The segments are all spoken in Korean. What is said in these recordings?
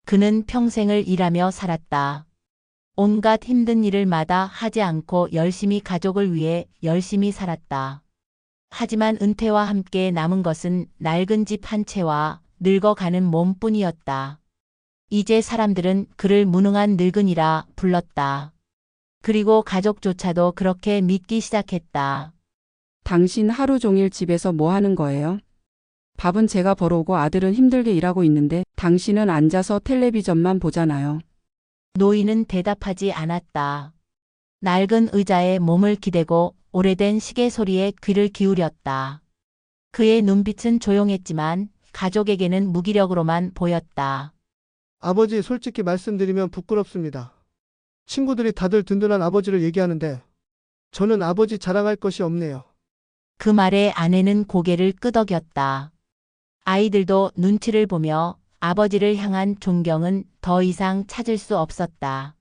그는 평생을 일하며 살았다. 온갖 힘든 일을 마다 하지 않고 열심히 가족을 위해 열심히 살았다. 하지만 은퇴와 함께 남은 것은 낡은 집 한 채와 늙어가는 몸뿐이었다. 이제 사람들은 그를 무능한 늙은이라 불렀다. 그리고 가족조차도 그렇게 믿기 시작했다. 당신 하루 종일 집에서 뭐 하는 거예요? 밥은 제가 벌어오고 아들은 힘들게 일하고 있는데 당신은 앉아서 텔레비전만 보잖아요. 노인은 대답하지 않았다. 낡은 의자에 몸을 기대고 오래된 시계 소리에 귀를 기울였다. 그의 눈빛은 조용했지만 가족에게는 무기력으로만 보였다. 아버지, 솔직히 말씀드리면 부끄럽습니다. 친구들이 다들 든든한 아버지를 얘기하는데 저는 아버지 자랑할 것이 없네요. 그 말에 아내는 고개를 끄덕였다. 아이들도 눈치를 보며 아버지를 향한 존경은 더 이상 찾을 수 없었다.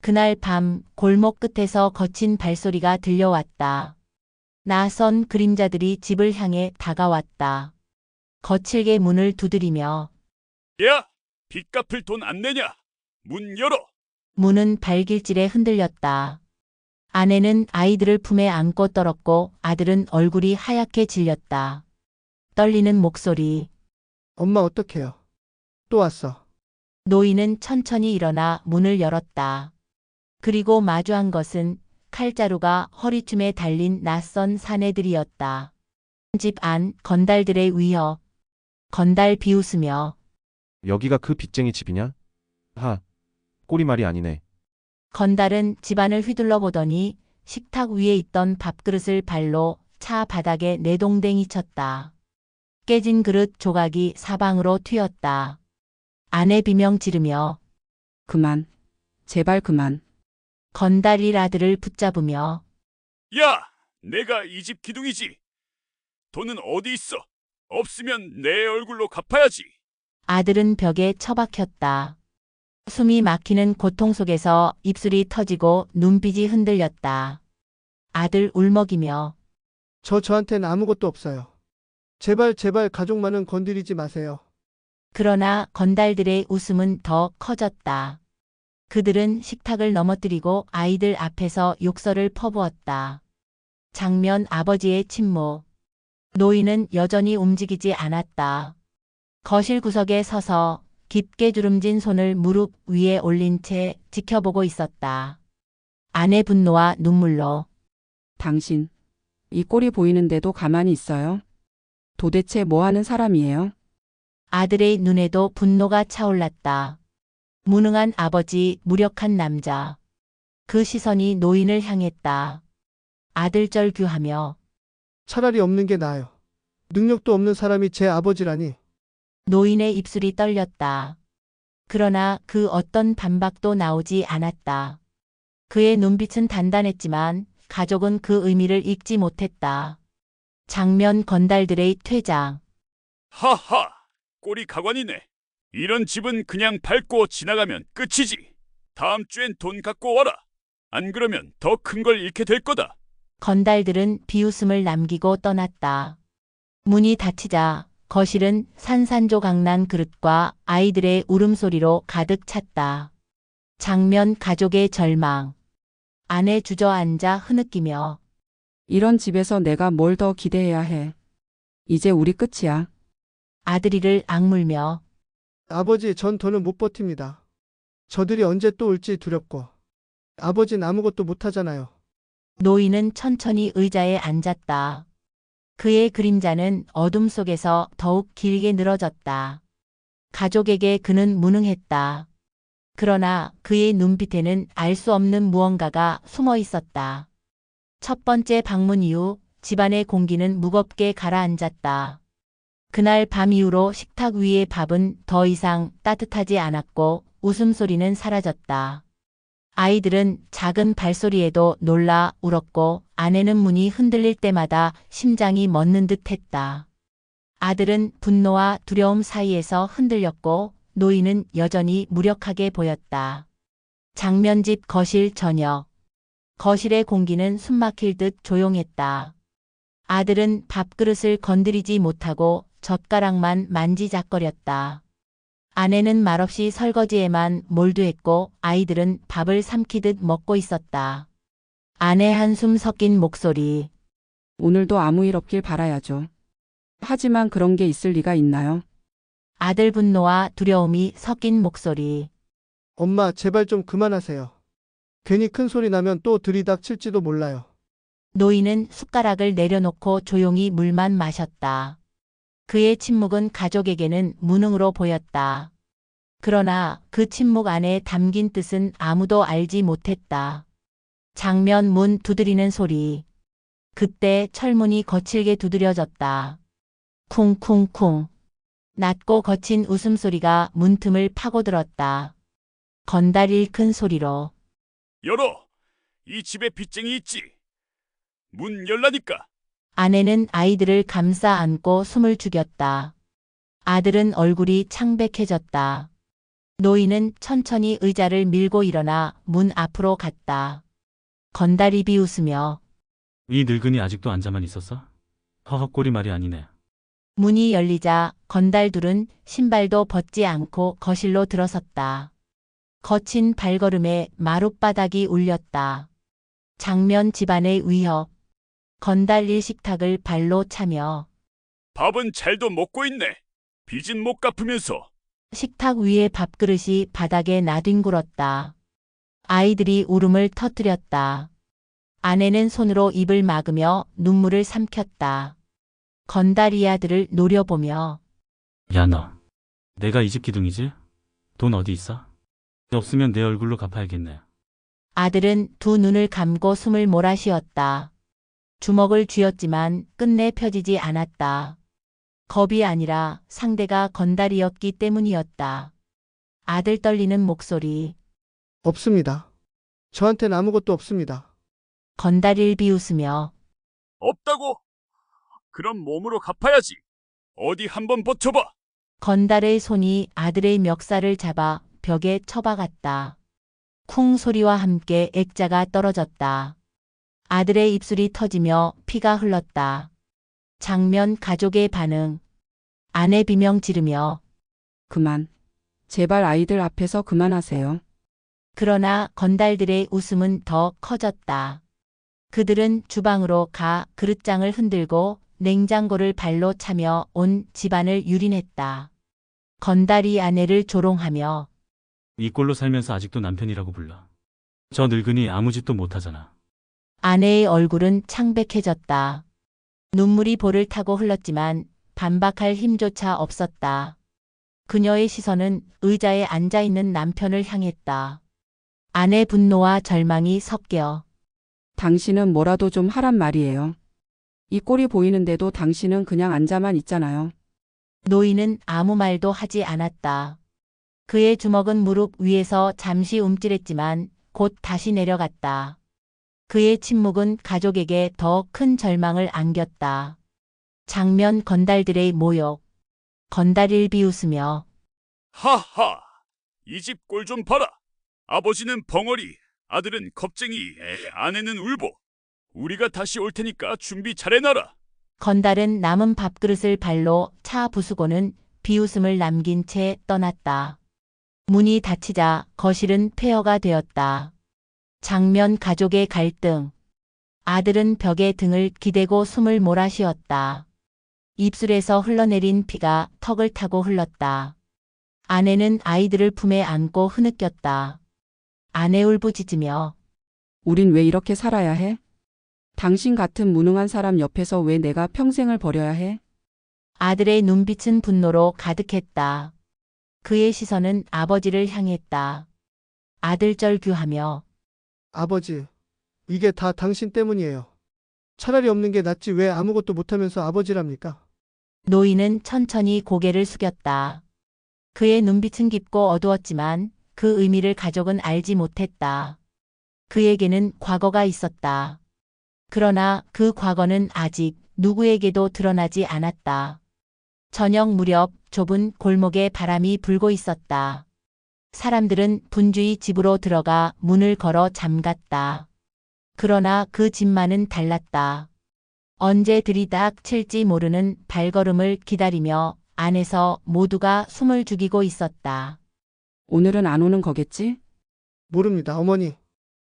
그날 밤 골목 끝에서 거친 발소리가 들려왔다. 낯선 그림자들이 집을 향해 다가왔다. 거칠게 문을 두드리며 야! 빚 갚을 돈 안 내냐? 문 열어! 문은 발길질에 흔들렸다. 아내는 아이들을 품에 안고 떨었고 아들은 얼굴이 하얗게 질렸다. 떨리는 목소리. 엄마 어떡해요? 또 왔어. 노인은 천천히 일어나 문을 열었다. 그리고 마주한 것은 칼자루가 허리춤에 달린 낯선 사내들이었다. 집 안 건달들의 위협. 건달 비웃으며 여기가 그 빚쟁이 집이냐? 꼴이 말이 아니네. 건달은 집안을 휘둘러 보더니 식탁 위에 있던 밥그릇을 발로 차 바닥에 내동댕이 쳤다. 깨진 그릇 조각이 사방으로 튀었다. 아내 비명 지르며 그만. 제발 그만. 건달이 아들을 붙잡으며 야! 내가 이 집 기둥이지. 돈은 어디 있어? 없으면 내 얼굴로 갚아야지. 아들은 벽에 처박혔다. 숨이 막히는 고통 속에서 입술이 터지고 눈빛이 흔들렸다. 아들 울먹이며 저한텐 아무것도 없어요. 제발 가족만은 건드리지 마세요. 그러나 건달들의 웃음은 더 커졌다. 그들은 식탁을 넘어뜨리고 아이들 앞에서 욕설을 퍼부었다. 장면 아버지의 침묵. 노인은 여전히 움직이지 않았다. 거실 구석에 서서 깊게 주름진 손을 무릎 위에 올린 채 지켜보고 있었다. 아내 분노와 눈물로 당신. 이 꼴이 보이는데도 가만히 있어요? 도대체 뭐 하는 사람이에요? 아들의 눈에도 분노가 차올랐다. 무능한 아버지, 무력한 남자. 그 시선이 노인을 향했다. 아들 절규하며 차라리 없는 게 나아요. 능력도 없는 사람이 제 아버지라니. 노인의 입술이 떨렸다. 그러나 그 어떤 반박도 나오지 않았다. 그의 눈빛은 단단했지만 가족은 그 의미를 읽지 못했다. 장면 건달들의 퇴장. 하하! 꼴이 가관이네. 이런 집은 그냥 밟고 지나가면 끝이지. 다음 주엔 돈 갖고 와라. 안 그러면 더 큰 걸 잃게 될 거다. 건달들은 비웃음을 남기고 떠났다. 문이 닫히자 거실은 산산조각난 그릇과 아이들의 울음소리로 가득 찼다. 장면 가족의 절망. 아내 주저앉아 흐느끼며 이런 집에서 내가 뭘 더 기대해야 해. 이제 우리 끝이야. 아들이를 악물며 아버지, 전 더는 못 버팁니다. 저들이 언제 또 올지 두렵고. 아버진 아무것도 못하잖아요. 노인은 천천히 의자에 앉았다. 그의 그림자는 어둠 속에서 더욱 길게 늘어졌다. 가족에게 그는 무능했다. 그러나 그의 눈빛에는 알 수 없는 무언가가 숨어 있었다. 첫 번째 방문 이후 집안의 공기는 무겁게 가라앉았다. 그날 밤 이후로 식탁 위의 밥은 더 이상 따뜻하지 않았고 웃음소리는 사라졌다. 아이들은 작은 발소리에도 놀라 울었고 아내는 문이 흔들릴 때마다 심장이 멎는 듯 했다. 아들은 분노와 두려움 사이에서 흔들렸고 노인은 여전히 무력하게 보였다. 장면집 거실 저녁. 거실의 공기는 숨막힐 듯 조용했다. 아들은 밥그릇을 건드리지 못하고 젓가락만 만지작거렸다. 아내는 말없이 설거지에만 몰두했고 아이들은 밥을 삼키듯 먹고 있었다. 아내 한숨 섞인 목소리. 오늘도 아무 일 없길 바라야죠. 하지만 그런 게 있을 리가 있나요? 아들 분노와 두려움이 섞인 목소리. 엄마, 제발 좀 그만하세요. 괜히 큰 소리 나면 또 들이닥칠지도 몰라요. 노인은 숟가락을 내려놓고 조용히 물만 마셨다. 그의 침묵은 가족에게는 무능으로 보였다. 그러나 그 침묵 안에 담긴 뜻은 아무도 알지 못했다. 장면 문 두드리는 소리. 그때 철문이 거칠게 두드려졌다. 쿵쿵쿵. 낮고 거친 웃음소리가 문틈을 파고들었다. 건달일 큰 소리로. 열어. 이 집에 빚쟁이 있지. 문 열라니까. 아내는 아이들을 감싸 안고 숨을 죽였다. 아들은 얼굴이 창백해졌다. 노인은 천천히 의자를 밀고 일어나 문 앞으로 갔다. 건달이 비웃으며 이 늙은이 아직도 앉아만 있었어? 허허 꼴이 말이 아니네. 문이 열리자 건달 둘은 신발도 벗지 않고 거실로 들어섰다. 거친 발걸음에 마룻바닥이 울렸다. 장면 집안의 위협. 건달 일 식탁을 발로 차며 밥은 잘도 먹고 있네. 빚은 못 갚으면서. 식탁 위에 밥그릇이 바닥에 나뒹굴었다. 아이들이 울음을 터뜨렸다. 아내는 손으로 입을 막으며 눈물을 삼켰다. 건달이 아들을 노려보며 야 너. 내가 이 집 기둥이지? 돈 어디 있어? 없으면 내 얼굴로 갚아야겠네. 아들은 두 눈을 감고 숨을 몰아쉬었다. 주먹을 쥐었지만 끝내 펴지지 않았다. 겁이 아니라 상대가 건달이었기 때문이었다. 아들 떨리는 목소리. 없습니다. 저한텐 아무것도 없습니다. 건달일 비웃으며 없다고? 그럼 몸으로 갚아야지. 어디 한번 버텨봐. 건달의 손이 아들의 멱살을 잡아 벽에 처박았다. 쿵 소리와 함께 액자가 떨어졌다. 아들의 입술이 터지며 피가 흘렀다. 장면 가족의 반응. 아내 비명 지르며 그만. 제발 아이들 앞에서 그만하세요. 그러나 건달들의 웃음은 더 커졌다. 그들은 주방으로 가 그릇장을 흔들고 냉장고를 발로 차며 온 집안을 유린했다. 건달이 아내를 조롱하며 이 꼴로 살면서 아직도 남편이라고 불러. 저 늙은이 아무 짓도 못하잖아. 아내의 얼굴은 창백해졌다. 눈물이 볼을 타고 흘렀지만 반박할 힘조차 없었다. 그녀의 시선은 의자에 앉아있는 남편을 향했다. 아내 분노와 절망이 섞여 당신은 뭐라도 좀 하란 말이에요. 이 꼴이 보이는데도 당신은 그냥 앉아만 있잖아요. 노인은 아무 말도 하지 않았다. 그의 주먹은 무릎 위에서 잠시 움찔했지만 곧 다시 내려갔다. 그의 침묵은 가족에게 더 큰 절망을 안겼다. 장면 건달들의 모욕. 건달일 비웃으며 하하. 이 집 꼴 좀 봐라. 아버지는 벙어리, 아들은 겁쟁이, 아내는 울보. 우리가 다시 올 테니까 준비 잘해놔라. 건달은 남은 밥그릇을 발로 차 부수고는 비웃음을 남긴 채 떠났다. 문이 닫히자 거실은 폐허가 되었다. 장면 가족의 갈등. 아들은 벽에 등을 기대고 숨을 몰아쉬었다. 입술에서 흘러내린 피가 턱을 타고 흘렀다. 아내는 아이들을 품에 안고 흐느꼈다. 아내 울부짖으며 우린 왜 이렇게 살아야 해? 당신 같은 무능한 사람 옆에서 왜 내가 평생을 버려야 해? 아들의 눈빛은 분노로 가득했다. 그의 시선은 아버지를 향했다. 아들절규하며 아버지, 이게 다 당신 때문이에요. 차라리 없는 게 낫지 왜 아무것도 못하면서 아버지랍니까? 노인은 천천히 고개를 숙였다. 그의 눈빛은 깊고 어두웠지만 그 의미를 가족은 알지 못했다. 그에게는 과거가 있었다. 그러나 그 과거는 아직 누구에게도 드러나지 않았다. 저녁 무렵 좁은 골목에 바람이 불고 있었다. 사람들은 분주히 집으로 들어가 문을 걸어 잠갔다. 그러나 그 집만은 달랐다. 언제 들이닥칠지 모르는 발걸음을 기다리며 안에서 모두가 숨을 죽이고 있었다. 오늘은 안 오는 거겠지? 모릅니다, 어머니.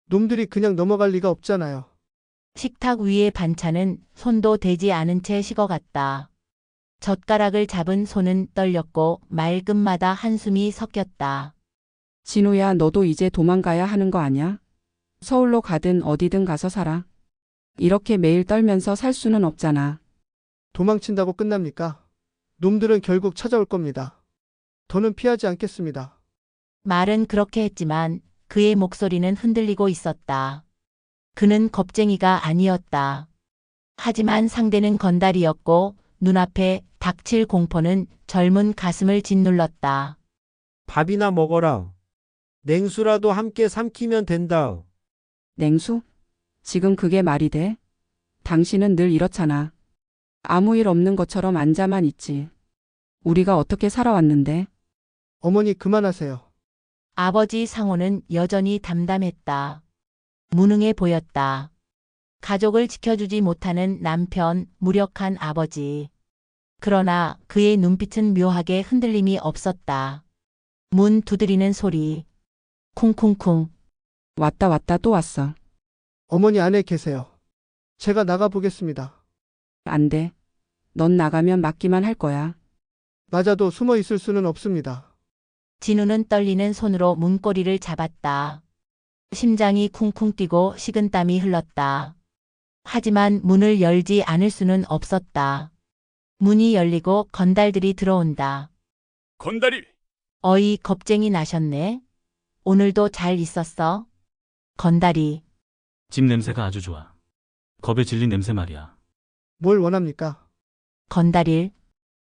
놈들이 그냥 넘어갈 리가 없잖아요. 식탁 위의 반찬은 손도 대지 않은 채 식어갔다. 젓가락을 잡은 손은 떨렸고 말끝마다 한숨이 섞였다. 진우야, 너도 이제 도망가야 하는 거 아냐? 서울로 가든 어디든 가서 살아. 이렇게 매일 떨면서 살 수는 없잖아. 도망친다고 끝납니까? 놈들은 결국 찾아올 겁니다. 더는 피하지 않겠습니다. 말은 그렇게 했지만 그의 목소리는 흔들리고 있었다. 그는 겁쟁이가 아니었다. 하지만 상대는 건달이었고 눈앞에 닥칠 공포는 젊은 가슴을 짓눌렀다. 밥이나 먹어라. 냉수라도 함께 삼키면 된다. 냉수? 지금 그게 말이 돼? 당신은 늘 이렇잖아. 아무 일 없는 것처럼 앉아만 있지. 우리가 어떻게 살아왔는데? 어머니 그만하세요. 아버지 상호는 여전히 담담했다. 무능해 보였다. 가족을 지켜주지 못하는 남편, 무력한 아버지. 그러나 그의 눈빛은 묘하게 흔들림이 없었다. 문 두드리는 소리. 쿵쿵쿵. 왔다 또 왔어. 어머니 안에 계세요. 제가 나가 보겠습니다. 안 돼. 넌 나가면 맞기만 할 거야. 맞아도 숨어 있을 수는 없습니다. 진우는 떨리는 손으로 문고리를 잡았다. 심장이 쿵쿵 뛰고 식은땀이 흘렀다. 하지만 문을 열지 않을 수는 없었다. 문이 열리고 건달들이 들어온다. 건달이 어이, 겁쟁이 나셨네. 오늘도 잘 있었어? 건달이. 집 냄새가 아주 좋아. 겁에 질린 냄새 말이야. 뭘 원합니까? 건달일.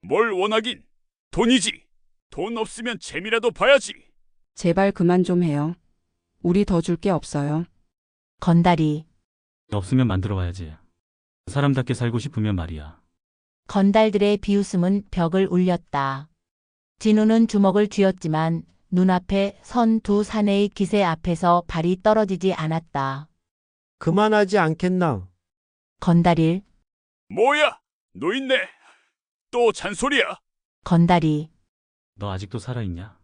뭘 원하긴. 돈이지. 돈 없으면 재미라도 봐야지. 제발 그만 좀 해요. 우리 더 줄 게 없어요. 건달이. 없으면 만들어 와야지. 사람답게 살고 싶으면 말이야. 건달들의 비웃음은 벽을 울렸다. 진우는 주먹을 쥐었지만 눈앞에 선 두 사내의 기세 앞에서 발이 떨어지지 않았다. 그만하지 않겠나? 건달일. 뭐야? 노인네. 또 잔소리야. 건달이. 너 아직도 살아있냐?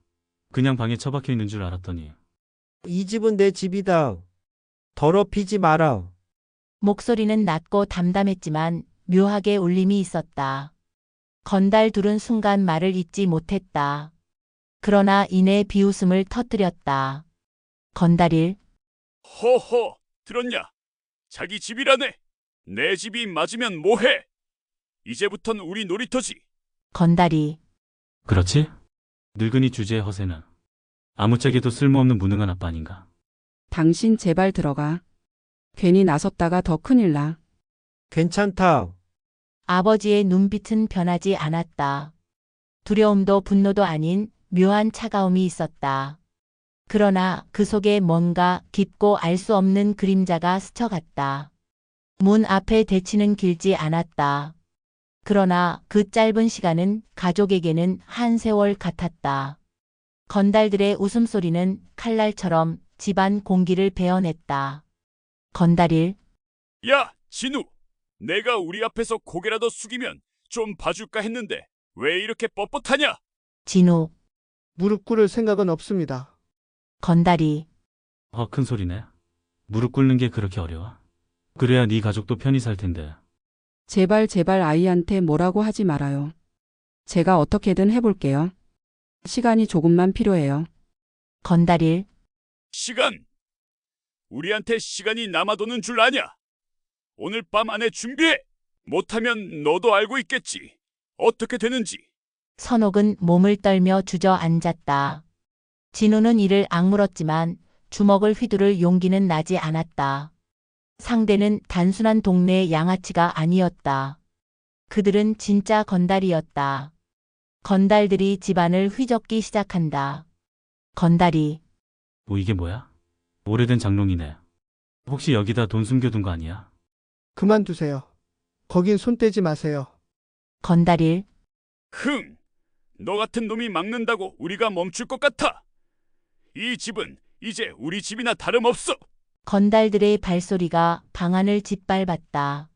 그냥 방에 처박혀 있는 줄 알았더니. 이 집은 내 집이다. 더럽히지 마라. 목소리는 낮고 담담했지만 묘하게 울림이 있었다. 건달 둘은 순간 말을 잇지 못했다. 그러나 이내 비웃음을 터뜨렸다. 건달일. 허허, 들었냐? 자기 집이라네. 내 집이 맞으면 뭐해? 이제부턴 우리 놀이터지. 건달이. 그렇지? 늙은이 주제의 허세는 아무짝에도 쓸모없는 무능한 아빠 아닌가? 당신 제발 들어가. 괜히 나섰다가 더 큰일 나. 괜찮다. 아버지의 눈빛은 변하지 않았다. 두려움도 분노도 아닌 묘한 차가움이 있었다. 그러나 그 속에 뭔가 깊고 알 수 없는 그림자가 스쳐갔다. 문 앞에 대치는 길지 않았다. 그러나 그 짧은 시간은 가족에게는 한 세월 같았다. 건달들의 웃음소리는 칼날처럼 집안 공기를 베어냈다. 건달일. 야, 진우. 내가 우리 앞에서 고개라도 숙이면 좀 봐줄까 했는데 왜 이렇게 뻣뻣하냐? 진우. 무릎 꿇을 생각은 없습니다. 건달이. 큰 소리네. 무릎 꿇는 게 그렇게 어려워? 그래야 네 가족도 편히 살 텐데. 제발 아이한테 뭐라고 하지 말아요. 제가 어떻게든 해볼게요. 시간이 조금만 필요해요. 건달일. 시간. 우리한테 시간이 남아도는 줄 아냐? 오늘 밤 안에 준비해. 못하면 너도 알고 있겠지. 어떻게 되는지. 선옥은 몸을 떨며 주저앉았다. 진우는 이를 악물었지만 주먹을 휘두를 용기는 나지 않았다. 상대는 단순한 동네 양아치가 아니었다. 그들은 진짜 건달이었다. 건달들이 집안을 휘젓기 시작한다. 건달이. 이게 뭐야? 오래된 장롱이네. 혹시 여기다 돈 숨겨둔 거 아니야? 그만두세요. 거긴 손 떼지 마세요. 건달일. 흥! 너 같은 놈이 막는다고 우리가 멈출 것 같아. 이 집은 이제 우리 집이나 다름없어. 건달들의 발소리가 방 안을 짓밟았다.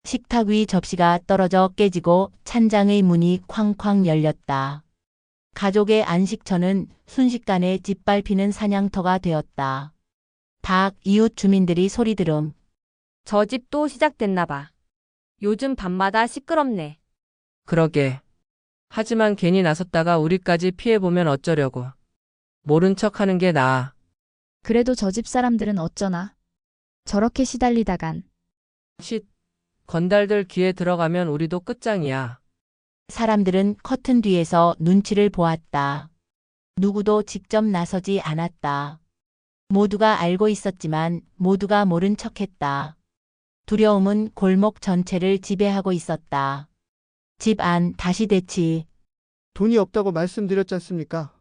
식탁 위 접시가 떨어져 깨지고 찬장의 문이 쾅쾅 열렸다. 가족의 안식처는 순식간에 짓밟히는 사냥터가 되었다. 닭 이웃 주민들이 소리들음. 저 집 또 시작됐나 봐. 요즘 밤마다 시끄럽네. 그러게. 하지만 괜히 나섰다가 우리까지 피해보면 어쩌려고. 모른 척 하는 게 나아. 그래도 저 집 사람들은 어쩌나. 저렇게 시달리다간. 쉿. 건달들 귀에 들어가면 우리도 끝장이야. 사람들은 커튼 뒤에서 눈치를 보았다. 누구도 직접 나서지 않았다. 모두가 알고 있었지만 모두가 모른 척했다. 두려움은 골목 전체를 지배하고 있었다. 집 안 다시 대치. 돈이 없다고 말씀드렸지 않습니까?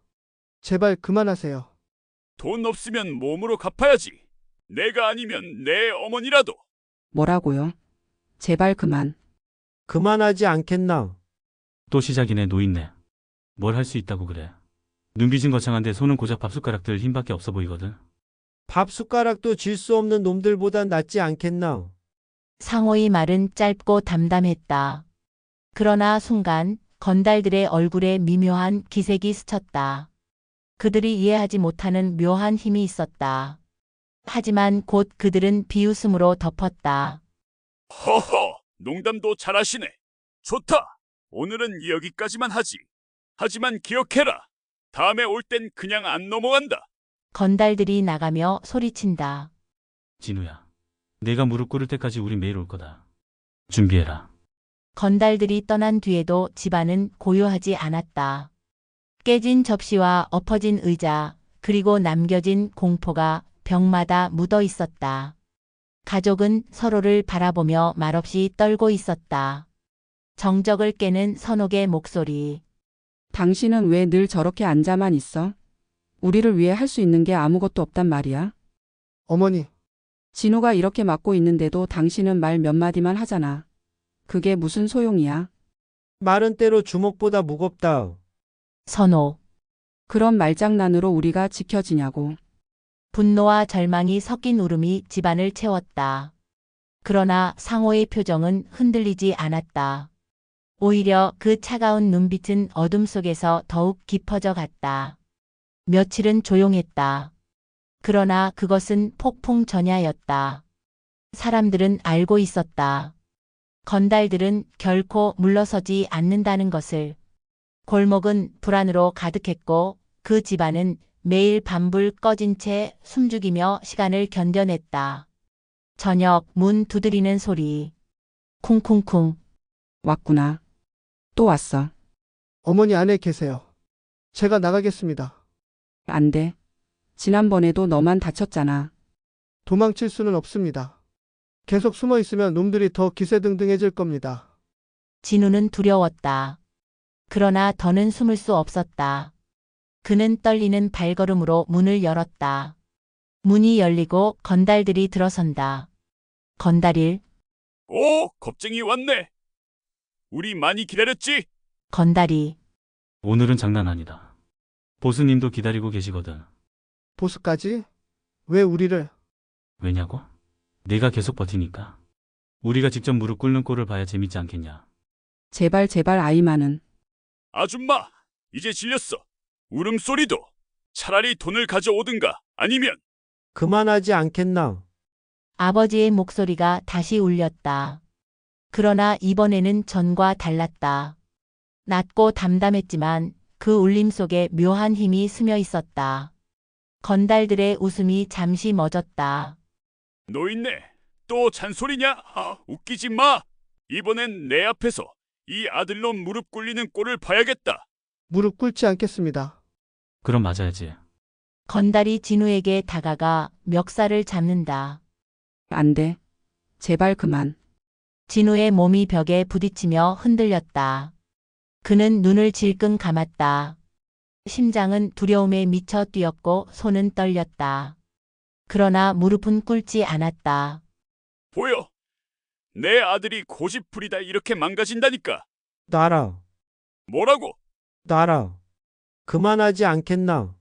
제발 그만하세요. 돈 없으면 몸으로 갚아야지. 내가 아니면 내 어머니라도. 뭐라고요? 제발 그만. 그만하지 않겠나? 또 시작이네 노인네. 뭘 할 수 있다고 그래. 눈빛은 거창한데 손은 고작 밥숟가락들 힘밖에 없어 보이거든. 밥 숟가락도 질 수 없는 놈들보단 낫지 않겠나? 상호의 말은 짧고 담담했다. 그러나 순간 건달들의 얼굴에 미묘한 기색이 스쳤다. 그들이 이해하지 못하는 묘한 힘이 있었다. 하지만 곧 그들은 비웃음으로 덮었다. 허허, 농담도 잘하시네. 좋다. 오늘은 여기까지만 하지. 하지만 기억해라. 다음에 올 땐 그냥 안 넘어간다. 건달들이 나가며 소리친다. 진우야. 내가 무릎 꿇을 때까지 우리 매일 올 거다. 준비해라. 건달들이 떠난 뒤에도 집안은 고요하지 않았다. 깨진 접시와 엎어진 의자, 그리고 남겨진 공포가 벽마다 묻어 있었다. 가족은 서로를 바라보며 말없이 떨고 있었다. 정적을 깨는 선옥의 목소리. 당신은 왜 늘 저렇게 앉아만 있어? 우리를 위해 할 수 있는 게 아무것도 없단 말이야. 어머니, 진우가 이렇게 맞고 있는데도 당신은 말 몇 마디만 하잖아. 그게 무슨 소용이야? 말은 때로 주먹보다 무겁다. 선옥. 그런 말장난으로 우리가 지켜지냐고. 분노와 절망이 섞인 울음이 집안을 채웠다. 그러나 상호의 표정은 흔들리지 않았다. 오히려 그 차가운 눈빛은 어둠 속에서 더욱 깊어져 갔다. 며칠은 조용했다. 그러나 그것은 폭풍 전야였다. 사람들은 알고 있었다. 건달들은 결코 물러서지 않는다는 것을. 골목은 불안으로 가득했고 그 집안은 매일 밤불 꺼진 채 숨죽이며 시간을 견뎌냈다. 저녁 문 두드리는 소리. 쿵쿵쿵. 왔구나. 또 왔어. 어머니 안에 계세요. 제가 나가겠습니다. 안 돼. 지난번에도 너만 다쳤잖아. 도망칠 수는 없습니다. 계속 숨어 있으면 놈들이 더 기세등등해질 겁니다. 진우는 두려웠다. 그러나 더는 숨을 수 없었다. 그는 떨리는 발걸음으로 문을 열었다. 문이 열리고 건달들이 들어선다. 건달일. 오, 겁쟁이 왔네. 우리 많이 기다렸지? 건달이. 오늘은 장난 아니다. 보스님도 기다리고 계시거든. 보스까지? 왜 우리를? 왜냐고? 내가 계속 버티니까. 우리가 직접 무릎 꿇는 꼴을 봐야 재밌지 않겠냐. 제발 제발 아이만은. 아줌마, 이제 질렸어. 울음소리도. 차라리 돈을 가져오든가 아니면. 그만하지 않겠나? 아버지의 목소리가 다시 울렸다. 그러나 이번에는 전과 달랐다. 낮고 담담했지만 그 울림 속에 묘한 힘이 스며 있었다. 건달들의 웃음이 잠시 멎었다. 노인네, 또 잔소리냐? 웃기지 마. 이번엔 내 앞에서 이 아들놈 무릎 꿇리는 꼴을 봐야겠다. 무릎 꿇지 않겠습니다. 그럼 맞아야지. 건달이 진우에게 다가가 멱살을 잡는다. 안 돼. 제발 그만. 진우의 몸이 벽에 부딪히며 흔들렸다. 그는 눈을 질끈 감았다. 심장은 두려움에 미쳐 뛰었고 손은 떨렸다. 그러나 무릎은 꿇지 않았다. 보여. 내 아들이 고집부리다 이렇게 망가진다니까. 놔라. 뭐라고? 놔라. 그만하지 않겠나?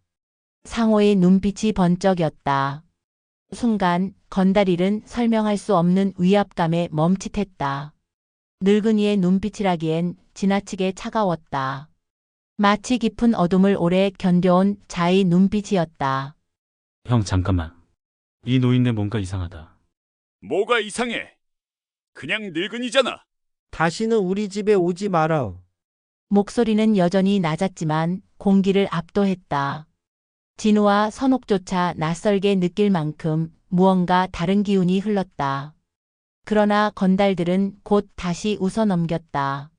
상호의 눈빛이 번쩍였다. 순간 건달일은 설명할 수 없는 위압감에 멈칫했다. 늙은이의 눈빛이라기엔 지나치게 차가웠다. 마치 깊은 어둠을 오래 견뎌온 자의 눈빛이었다. 형, 잠깐만. 이 노인네 뭔가 이상하다. 뭐가 이상해? 그냥 늙은이잖아. 다시는 우리 집에 오지 마라. 목소리는 여전히 낮았지만 공기를 압도했다. 진우와 선옥조차 낯설게 느낄 만큼 무언가 다른 기운이 흘렀다. 그러나 건달들은 곧 다시 웃어넘겼다.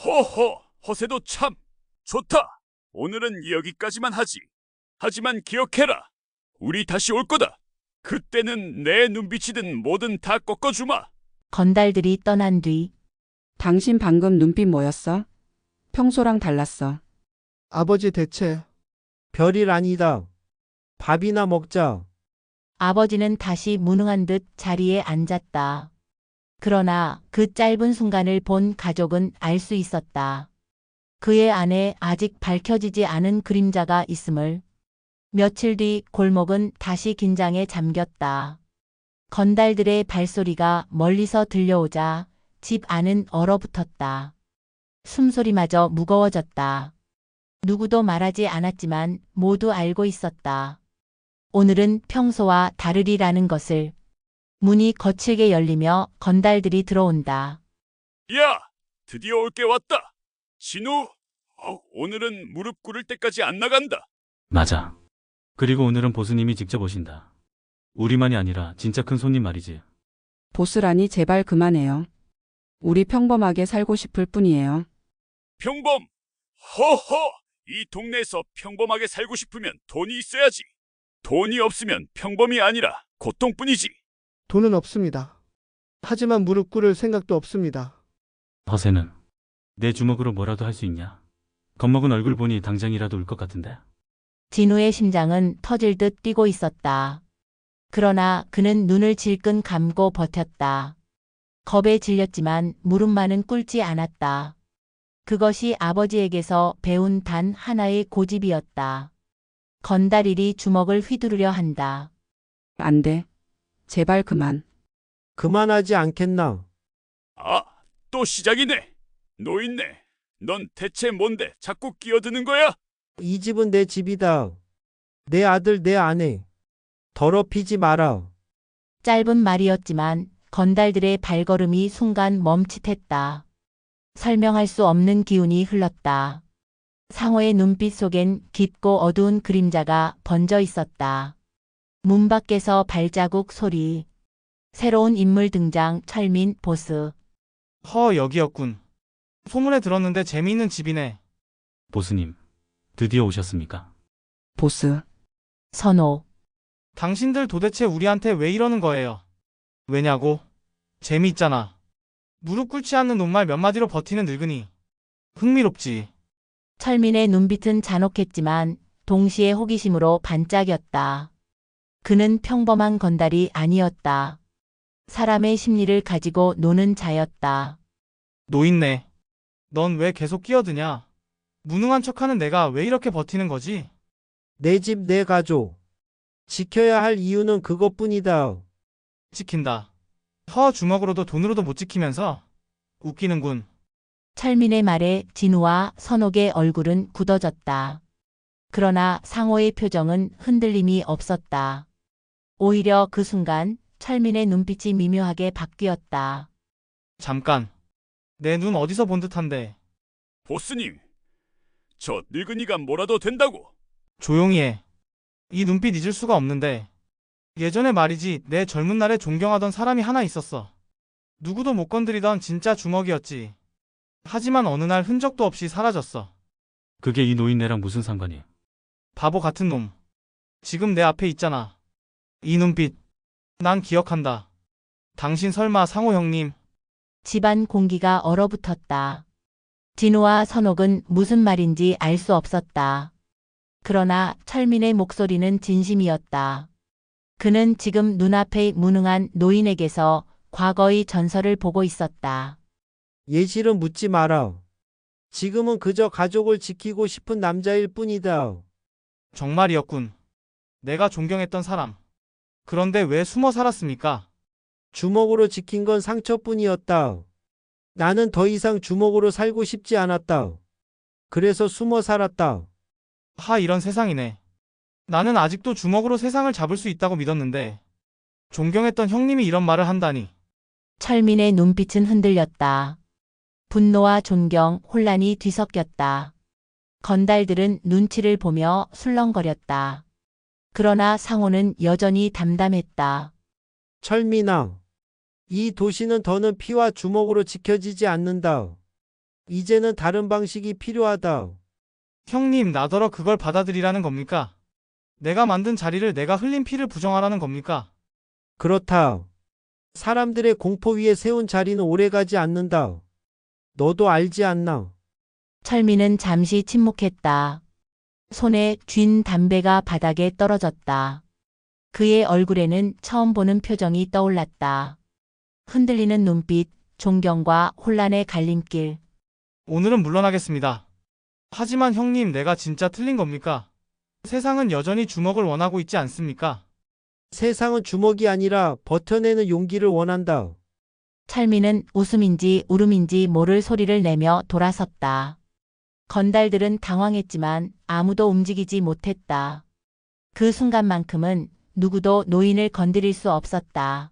허허, 허세도 참 좋다. 오늘은 여기까지만 하지. 하지만 기억해라. 우리 다시 올 거다. 그때는 내 눈빛이든 뭐든 다 꺾어주마. 건달들이 떠난 뒤 당신 방금 눈빛 뭐였어? 평소랑 달랐어. 아버지 대체 별일 아니다. 밥이나 먹자. 아버지는 다시 무능한 듯 자리에 앉았다. 그러나 그 짧은 순간을 본 가족은 알 수 있었다. 그의 안에 아직 밝혀지지 않은 그림자가 있음을. 며칠 뒤 골목은 다시 긴장에 잠겼다. 건달들의 발소리가 멀리서 들려오자 집 안은 얼어붙었다. 숨소리마저 무거워졌다. 누구도 말하지 않았지만 모두 알고 있었다. 오늘은 평소와 다르리라는 것을. 문이 거칠게 열리며 건달들이 들어온다. 야, 드디어 올 게 왔다. 진우, 오늘은 무릎 꿇을 때까지 안 나간다. 맞아. 그리고 오늘은 보스님이 직접 오신다. 우리만이 아니라 진짜 큰 손님 말이지. 보스라니 제발 그만해요. 우리 평범하게 살고 싶을 뿐이에요. 평범? 허허! 이 동네에서 평범하게 살고 싶으면 돈이 있어야지. 돈이 없으면 평범이 아니라 고통뿐이지. 돈은 없습니다. 하지만 무릎 꿇을 생각도 없습니다. 허세는 내 주먹으로 뭐라도 할 수 있냐? 겁먹은 얼굴 보니 당장이라도 울 것 같은데. 진우의 심장은 터질 듯 뛰고 있었다. 그러나 그는 눈을 질끈 감고 버텼다. 겁에 질렸지만 무릎만은 꿇지 않았다. 그것이 아버지에게서 배운 단 하나의 고집이었다. 건달일이 주먹을 휘두르려 한다. 안 돼. 제발 그만. 그만하지 않겠나? 아, 또 시작이네. 노인네, 넌 대체 뭔데 자꾸 끼어드는 거야? 이 집은 내 집이다. 내 아들, 내 아내. 더럽히지 마라. 짧은 말이었지만 건달들의 발걸음이 순간 멈칫했다. 설명할 수 없는 기운이 흘렀다. 상호의 눈빛 속엔 깊고 어두운 그림자가 번져 있었다. 문 밖에서 발자국 소리. 새로운 인물 등장. 철민, 보스. 여기였군. 소문에 들었는데 재미있는 집이네. 보스님, 드디어 오셨습니까? 보스. 선호. 당신들 도대체 우리한테 왜 이러는 거예요? 왜냐고? 재미있잖아. 무릎 꿇지 않는 놈말 몇 마디로 버티는 늙은이. 흥미롭지. 철민의 눈빛은 잔혹했지만 동시에 호기심으로 반짝였다. 그는 평범한 건달이 아니었다. 사람의 심리를 가지고 노는 자였다. 노인네. 넌 왜 계속 끼어드냐? 무능한 척하는 내가 왜 이렇게 버티는 거지? 내 집, 내 가족. 지켜야 할 이유는 그것뿐이다. 지킨다. 주먹으로도 돈으로도 못 지키면서 웃기는군. 철민의 말에 진우와 선옥의 얼굴은 굳어졌다. 그러나 상호의 표정은 흔들림이 없었다. 오히려 그 순간 철민의 눈빛이 미묘하게 바뀌었다. 잠깐. 내 눈 어디서 본 듯한데. 보스님, 저 늙은이가 뭐라도 된다고. 조용히 해. 이 눈빛 잊을 수가 없는데. 예전에 말이지 내 젊은 날에 존경하던 사람이 하나 있었어. 누구도 못 건드리던 진짜 주먹이었지. 하지만 어느 날 흔적도 없이 사라졌어. 그게 이 노인네랑 무슨 상관이? 바보 같은 놈. 지금 내 앞에 있잖아. 이 눈빛. 난 기억한다. 당신 설마 상호 형님? 집안 공기가 얼어붙었다. 진우와 선옥은 무슨 말인지 알 수 없었다. 그러나 철민의 목소리는 진심이었다. 그는 지금 눈앞의 무능한 노인에게서 과거의 전설을 보고 있었다. 예시를 묻지 마라. 지금은 그저 가족을 지키고 싶은 남자일 뿐이다. 정말이었군. 내가 존경했던 사람. 그런데 왜 숨어 살았습니까? 주먹으로 지킨 건 상처뿐이었다. 나는 더 이상 주먹으로 살고 싶지 않았다. 그래서 숨어 살았다. 하, 이런 세상이네. 나는 아직도 주먹으로 세상을 잡을 수 있다고 믿었는데 존경했던 형님이 이런 말을 한다니. 철민의 눈빛은 흔들렸다. 분노와 존경, 혼란이 뒤섞였다. 건달들은 눈치를 보며 술렁거렸다. 그러나 상호는 여전히 담담했다. 철민아, 이 도시는 더는 피와 주먹으로 지켜지지 않는다. 이제는 다른 방식이 필요하다. 형님, 나더러 그걸 받아들이라는 겁니까? 내가 만든 자리를 내가 흘린 피를 부정하라는 겁니까? 그렇다. 사람들의 공포 위에 세운 자리는 오래가지 않는다. 너도 알지 않나? 철민은 잠시 침묵했다. 손에 쥔 담배가 바닥에 떨어졌다. 그의 얼굴에는 처음 보는 표정이 떠올랐다. 흔들리는 눈빛, 존경과 혼란의 갈림길. 오늘은 물러나겠습니다. 하지만 형님, 내가 진짜 틀린 겁니까? 세상은 여전히 주먹을 원하고 있지 않습니까? 세상은 주먹이 아니라 버텨내는 용기를 원한다. 철민은 웃음인지 울음인지 모를 소리를 내며 돌아섰다. 건달들은 당황했지만 아무도 움직이지 못했다. 그 순간만큼은 누구도 노인을 건드릴 수 없었다.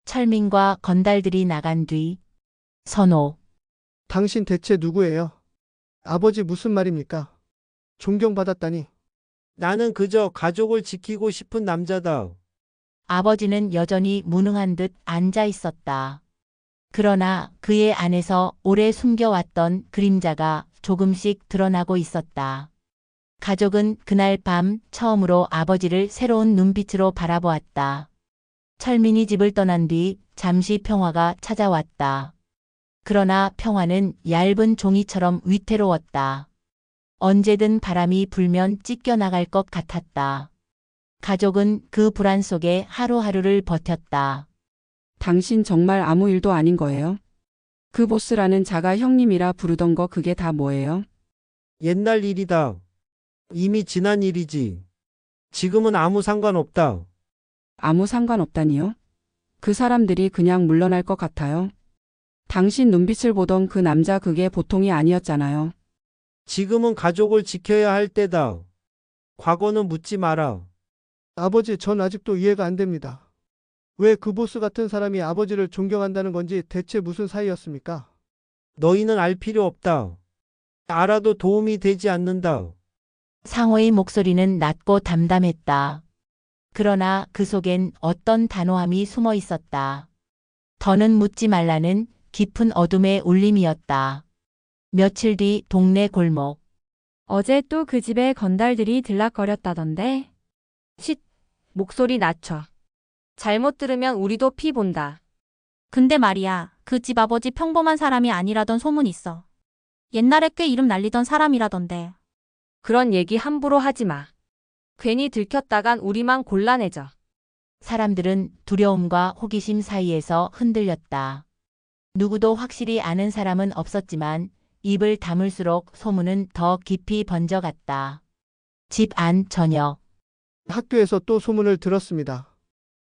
철민과 건달들이 나간 뒤 선호. 당신 대체 누구예요? 아버지 무슨 말입니까? 존경받았다니. 나는 그저 가족을 지키고 싶은 남자다. 아버지는 여전히 무능한 듯 앉아 있었다. 그러나 그의 안에서 오래 숨겨왔던 그림자가 조금씩 드러나고 있었다. 가족은 그날 밤 처음으로 아버지를 새로운 눈빛으로 바라보았다. 철민이 집을 떠난 뒤 잠시 평화가 찾아왔다. 그러나 평화는 얇은 종이처럼 위태로웠다. 언제든 바람이 불면 찢겨나갈 것 같았다. 가족은 그 불안 속에 하루하루를 버텼다. 당신 정말 아무 일도 아닌 거예요? 그 보스라는 자가 형님이라 부르던 거 그게 다 뭐예요? 옛날 일이다. 이미 지난 일이지. 지금은 아무 상관없다. 아무 상관없다니요? 그 사람들이 그냥 물러날 것 같아요. 당신 눈빛을 보던 그 남자 그게 보통이 아니었잖아요. 지금은 가족을 지켜야 할 때다. 과거는 묻지 마라. 아버지, 전 아직도 이해가 안 됩니다. 왜 그 보스 같은 사람이 아버지를 존경한다는 건지 대체 무슨 사이였습니까? 너희는 알 필요 없다. 알아도 도움이 되지 않는다. 상호의 목소리는 낮고 담담했다. 그러나 그 속엔 어떤 단호함이 숨어 있었다. 더는 묻지 말라는 깊은 어둠의 울림이었다. 며칠 뒤 동네 골목. 어제 또 그 집에 건달들이 들락거렸다던데. 쉿, 목소리 낮춰. 잘못 들으면 우리도 피 본다. 근데 말이야, 그 집 아버지 평범한 사람이 아니라던 소문 있어. 옛날에 꽤 이름 날리던 사람이라던데. 그런 얘기 함부로 하지 마. 괜히 들켰다간 우리만 곤란해져. 사람들은 두려움과 호기심 사이에서 흔들렸다. 누구도 확실히 아는 사람은 없었지만 입을 다물수록 소문은 더 깊이 번져갔다. 집 안 저녁. 학교에서 또 소문을 들었습니다.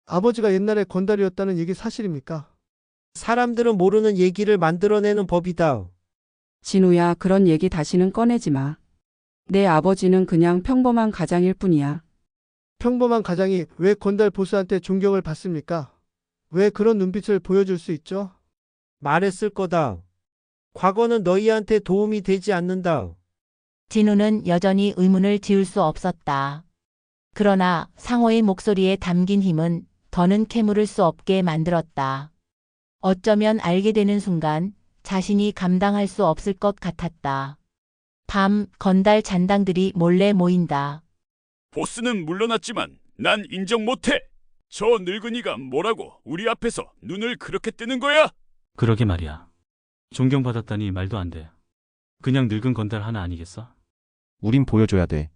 아버지가 옛날에 건달이었다는 얘기 사실입니까? 사람들은 모르는 얘기를 만들어내는 법이다. 진우야, 그런 얘기 다시는 꺼내지 마. 내 아버지는 그냥 평범한 가장일 뿐이야. 평범한 가장이 왜 건달 보스한테 존경을 받습니까? 왜 그런 눈빛을 보여줄 수 있죠? 말했을 거다. 과거는 너희한테 도움이 되지 않는다. 진우는 여전히 의문을 지울 수 없었다. 그러나 상호의 목소리에 담긴 힘은 더는 캐물을 수 없게 만들었다. 어쩌면 알게 되는 순간 자신이 감당할 수 없을 것 같았다. 밤 건달 잔당들이 몰래 모인다. 보스는 물러났지만 난 인정 못해. 저 늙은이가 뭐라고 우리 앞에서 눈을 그렇게 뜨는 거야? 그러게 말이야. 존경받았다니 말도 안 돼. 그냥 늙은 건달 하나 아니겠어? 우린 보여줘야 돼.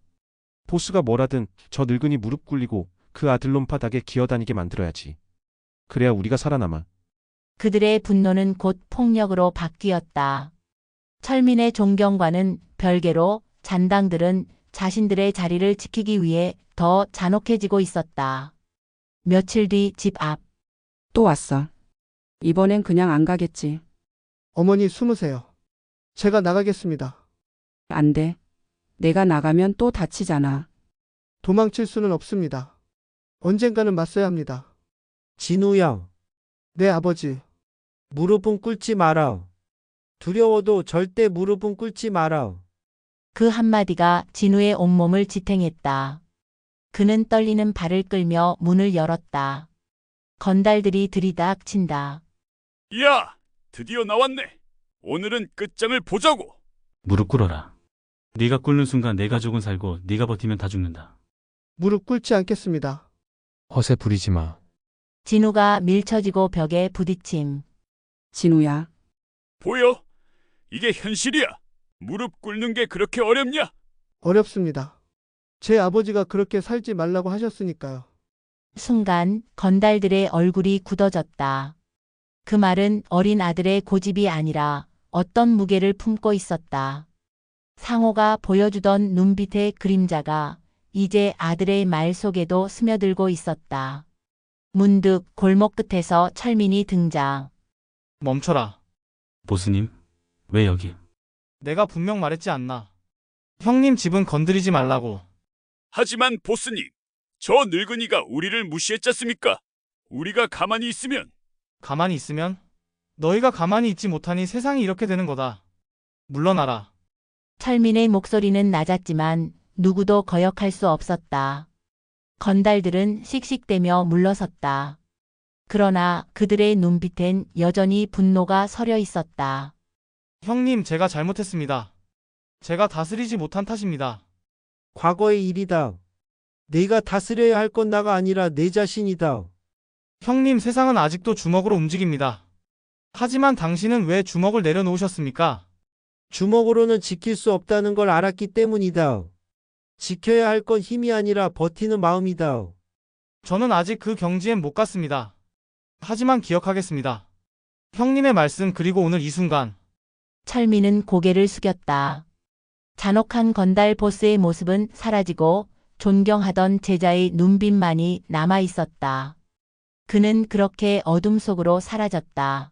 보스가 뭐라든 저 늙은이 무릎 꿇리고 그 아들놈 바닥에 기어다니게 만들어야지. 그래야 우리가 살아남아. 그들의 분노는 곧 폭력으로 바뀌었다. 철민의 존경과는 별개로 잔당들은 자신들의 자리를 지키기 위해 더 잔혹해지고 있었다. 며칠 뒤 집 앞. 또 왔어. 이번엔 그냥 안 가겠지. 어머니 숨으세요. 제가 나가겠습니다. 안 돼. 내가 나가면 또 다치잖아. 도망칠 수는 없습니다. 언젠가는 맞서야 합니다. 진우야, 네, 아버지. 무릎은 꿇지 마라. 두려워도 절대 무릎은 꿇지 마라. 그 한마디가 진우의 온몸을 지탱했다. 그는 떨리는 발을 끌며 문을 열었다. 건달들이 들이닥친다. 야, 드디어 나왔네. 오늘은 끝장을 보자고. 무릎 꿇어라. 네가 꿇는 순간 내 가족은 살고 네가 버티면 다 죽는다. 무릎 꿇지 않겠습니다. 허세 부리지 마. 진우가 밀쳐지고 벽에 부딪힘. 진우야, 보여? 이게 현실이야. 무릎 꿇는 게 그렇게 어렵냐? 어렵습니다. 제 아버지가 그렇게 살지 말라고 하셨으니까요. 순간 건달들의 얼굴이 굳어졌다. 그 말은 어린 아들의 고집이 아니라 어떤 무게를 품고 있었다. 상호가 보여주던 눈빛의 그림자가 이제 아들의 말 속에도 스며들고 있었다. 문득 골목 끝에서 철민이 등장. 멈춰라. 보스님, 왜 여기? 내가 분명 말했지 않나. 형님 집은 건드리지 말라고. 하지만 보스님, 저 늙은이가 우리를 무시했지 않습니까? 우리가 가만히 있으면 가만히 있으면? 너희가 가만히 있지 못하니 세상이 이렇게 되는 거다. 물러나라. 철민의 목소리는 낮았지만 누구도 거역할 수 없었다. 건달들은 씩씩대며 물러섰다. 그러나 그들의 눈빛엔 여전히 분노가 서려 있었다. 형님, 제가 잘못했습니다. 제가 다스리지 못한 탓입니다. 과거의 일이다. 내가 다스려야 할 건 나가 아니라 내 자신이다. 형님, 세상은 아직도 주먹으로 움직입니다. 하지만 당신은 왜 주먹을 내려놓으셨습니까? 주먹으로는 지킬 수 없다는 걸 알았기 때문이다. 지켜야 할 건 힘이 아니라 버티는 마음이다. 저는 아직 그 경지엔 못 갔습니다. 하지만 기억하겠습니다. 형님의 말씀 그리고 오늘 이 순간. 철민은 고개를 숙였다. 잔혹한 건달 보스의 모습은 사라지고 존경하던 제자의 눈빛만이 남아 있었다. 그는 그렇게 어둠 속으로 사라졌다.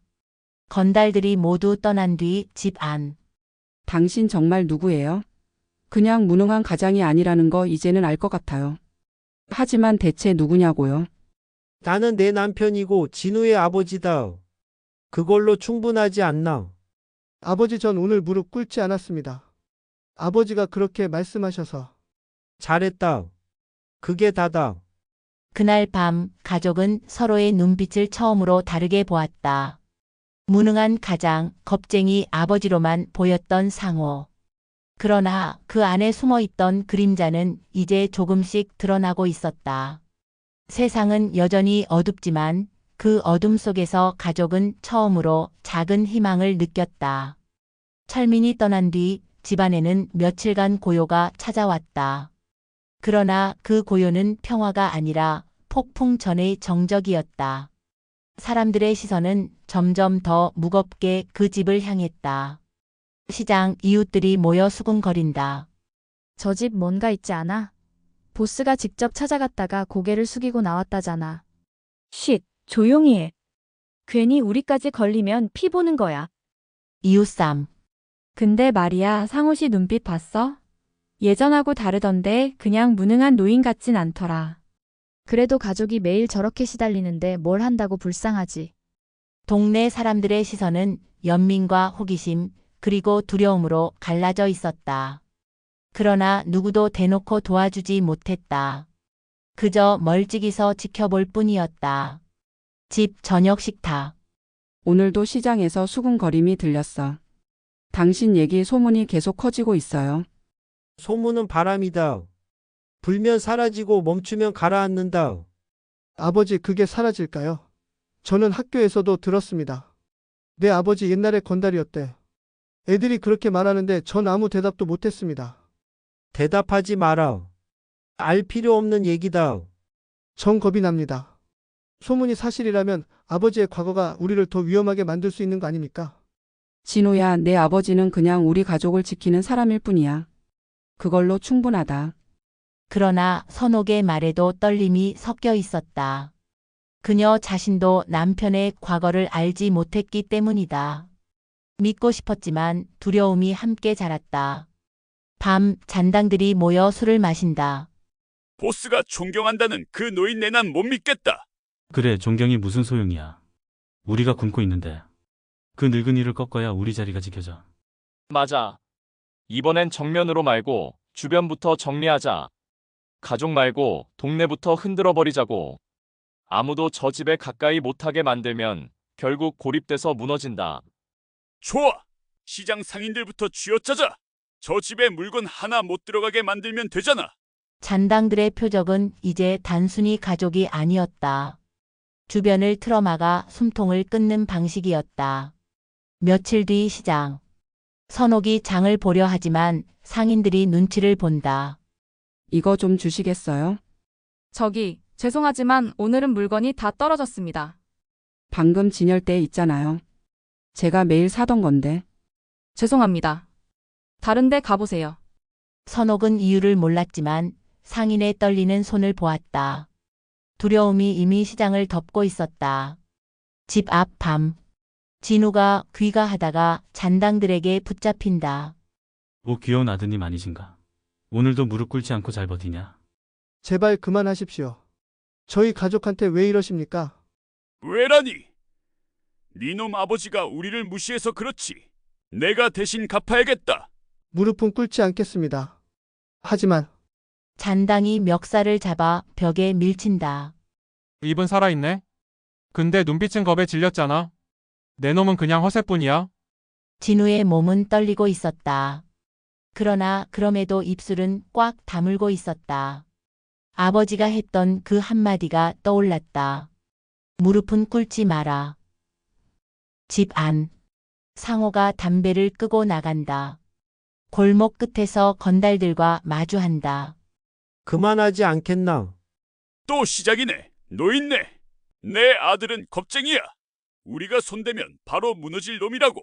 건달들이 모두 떠난 뒤 집 안. 당신 정말 누구예요? 그냥 무능한 가장이 아니라는 거 이제는 알 것 같아요. 하지만 대체 누구냐고요? 나는 내 남편이고 진우의 아버지다. 그걸로 충분하지 않나? 아버지, 전 오늘 무릎 꿇지 않았습니다. 아버지가 그렇게 말씀하셔서. 잘했다. 그게 다다. 그날 밤 가족은 서로의 눈빛을 처음으로 다르게 보았다. 무능한 가장, 겁쟁이 아버지로만 보였던 상호. 그러나 그 안에 숨어있던 그림자는 이제 조금씩 드러나고 있었다. 세상은 여전히 어둡지만 그 어둠 속에서 가족은 처음으로 작은 희망을 느꼈다. 철민이 떠난 뒤 집안에는 며칠간 고요가 찾아왔다. 그러나 그 고요는 평화가 아니라 폭풍 전의 정적이었다. 사람들의 시선은 점점 더 무겁게 그 집을 향했다. 시장 이웃들이 모여 수군거린다. 저 집 뭔가 있지 않아? 보스가 직접 찾아갔다가 고개를 숙이고 나왔다잖아. 쉿, 조용히 해. 괜히 우리까지 걸리면 피 보는 거야. 이웃삼. 근데 말이야, 상호 씨 눈빛 봤어? 예전하고 다르던데 그냥 무능한 노인 같진 않더라. 그래도 가족이 매일 저렇게 시달리는데 뭘 한다고 불쌍하지. 동네 사람들의 시선은 연민과 호기심 그리고 두려움으로 갈라져 있었다. 그러나 누구도 대놓고 도와주지 못했다. 그저 멀찍이서 지켜볼 뿐이었다. 집 저녁 식탁. 오늘도 시장에서 수군거림이 들렸어. 당신 얘기 소문이 계속 커지고 있어요. 소문은 바람이다. 불면 사라지고 멈추면 가라앉는다. 아버지, 그게 사라질까요? 저는 학교에서도 들었습니다. 내 아버지 옛날에 건달이었대. 애들이 그렇게 말하는데 전 아무 대답도 못했습니다. 대답하지 마라. 알 필요 없는 얘기다. 정 겁이 납니다. 소문이 사실이라면 아버지의 과거가 우리를 더 위험하게 만들 수 있는 거 아닙니까? 진우야, 내 아버지는 그냥 우리 가족을 지키는 사람일 뿐이야. 그걸로 충분하다. 그러나 선옥의 말에도 떨림이 섞여 있었다. 그녀 자신도 남편의 과거를 알지 못했기 때문이다. 믿고 싶었지만 두려움이 함께 자랐다. 밤 잔당들이 모여 술을 마신다. 보스가 존경한다는 그 노인네 난 못 믿겠다. 그래, 존경이 무슨 소용이야. 우리가 굶고 있는데. 그 늙은이를 꺾어야 우리 자리가 지켜져. 맞아. 이번엔 정면으로 말고 주변부터 정리하자. 가족 말고 동네부터 흔들어 버리자고. 아무도 저 집에 가까이 못하게 만들면 결국 고립돼서 무너진다. 좋아. 시장 상인들부터 쥐어짜자. 저 집에 물건 하나 못 들어가게 만들면 되잖아. 잔당들의 표적은 이제 단순히 가족이 아니었다. 주변을 틀어막아 숨통을 끊는 방식이었다. 며칠 뒤 시장. 선옥이 장을 보려 하지만 상인들이 눈치를 본다. 이거 좀 주시겠어요? 저기, 죄송하지만 오늘은 물건이 다 떨어졌습니다. 방금 진열대에 있잖아요. 제가 매일 사던 건데. 죄송합니다. 다른 데 가보세요. 선옥은 이유를 몰랐지만 상인의 떨리는 손을 보았다. 두려움이 이미 시장을 덮고 있었다. 집 앞 밤. 진우가 귀가하다가 잔당들에게 붙잡힌다. 오, 귀여운 아드님 아니신가? 오늘도 무릎 꿇지 않고 잘 버티냐? 제발 그만하십시오. 저희 가족한테 왜 이러십니까? 왜라니? 니놈 아버지가 우리를 무시해서 그렇지. 내가 대신 갚아야겠다. 무릎은 꿇지 않겠습니다. 하지만 잔당이 멱살을 잡아 벽에 밀친다. 입은 살아있네. 근데 눈빛은 겁에 질렸잖아. 내 놈은 그냥 허세뿐이야. 진우의 몸은 떨리고 있었다. 그러나 그럼에도 입술은 꽉 다물고 있었다. 아버지가 했던 그 한마디가 떠올랐다. 무릎은 꿇지 마라. 집 안. 상호가 담배를 끄고 나간다. 골목 끝에서 건달들과 마주한다. 그만하지 않겠나? 또 시작이네. 노인네. 내 아들은 겁쟁이야. 우리가 손대면 바로 무너질 놈이라고.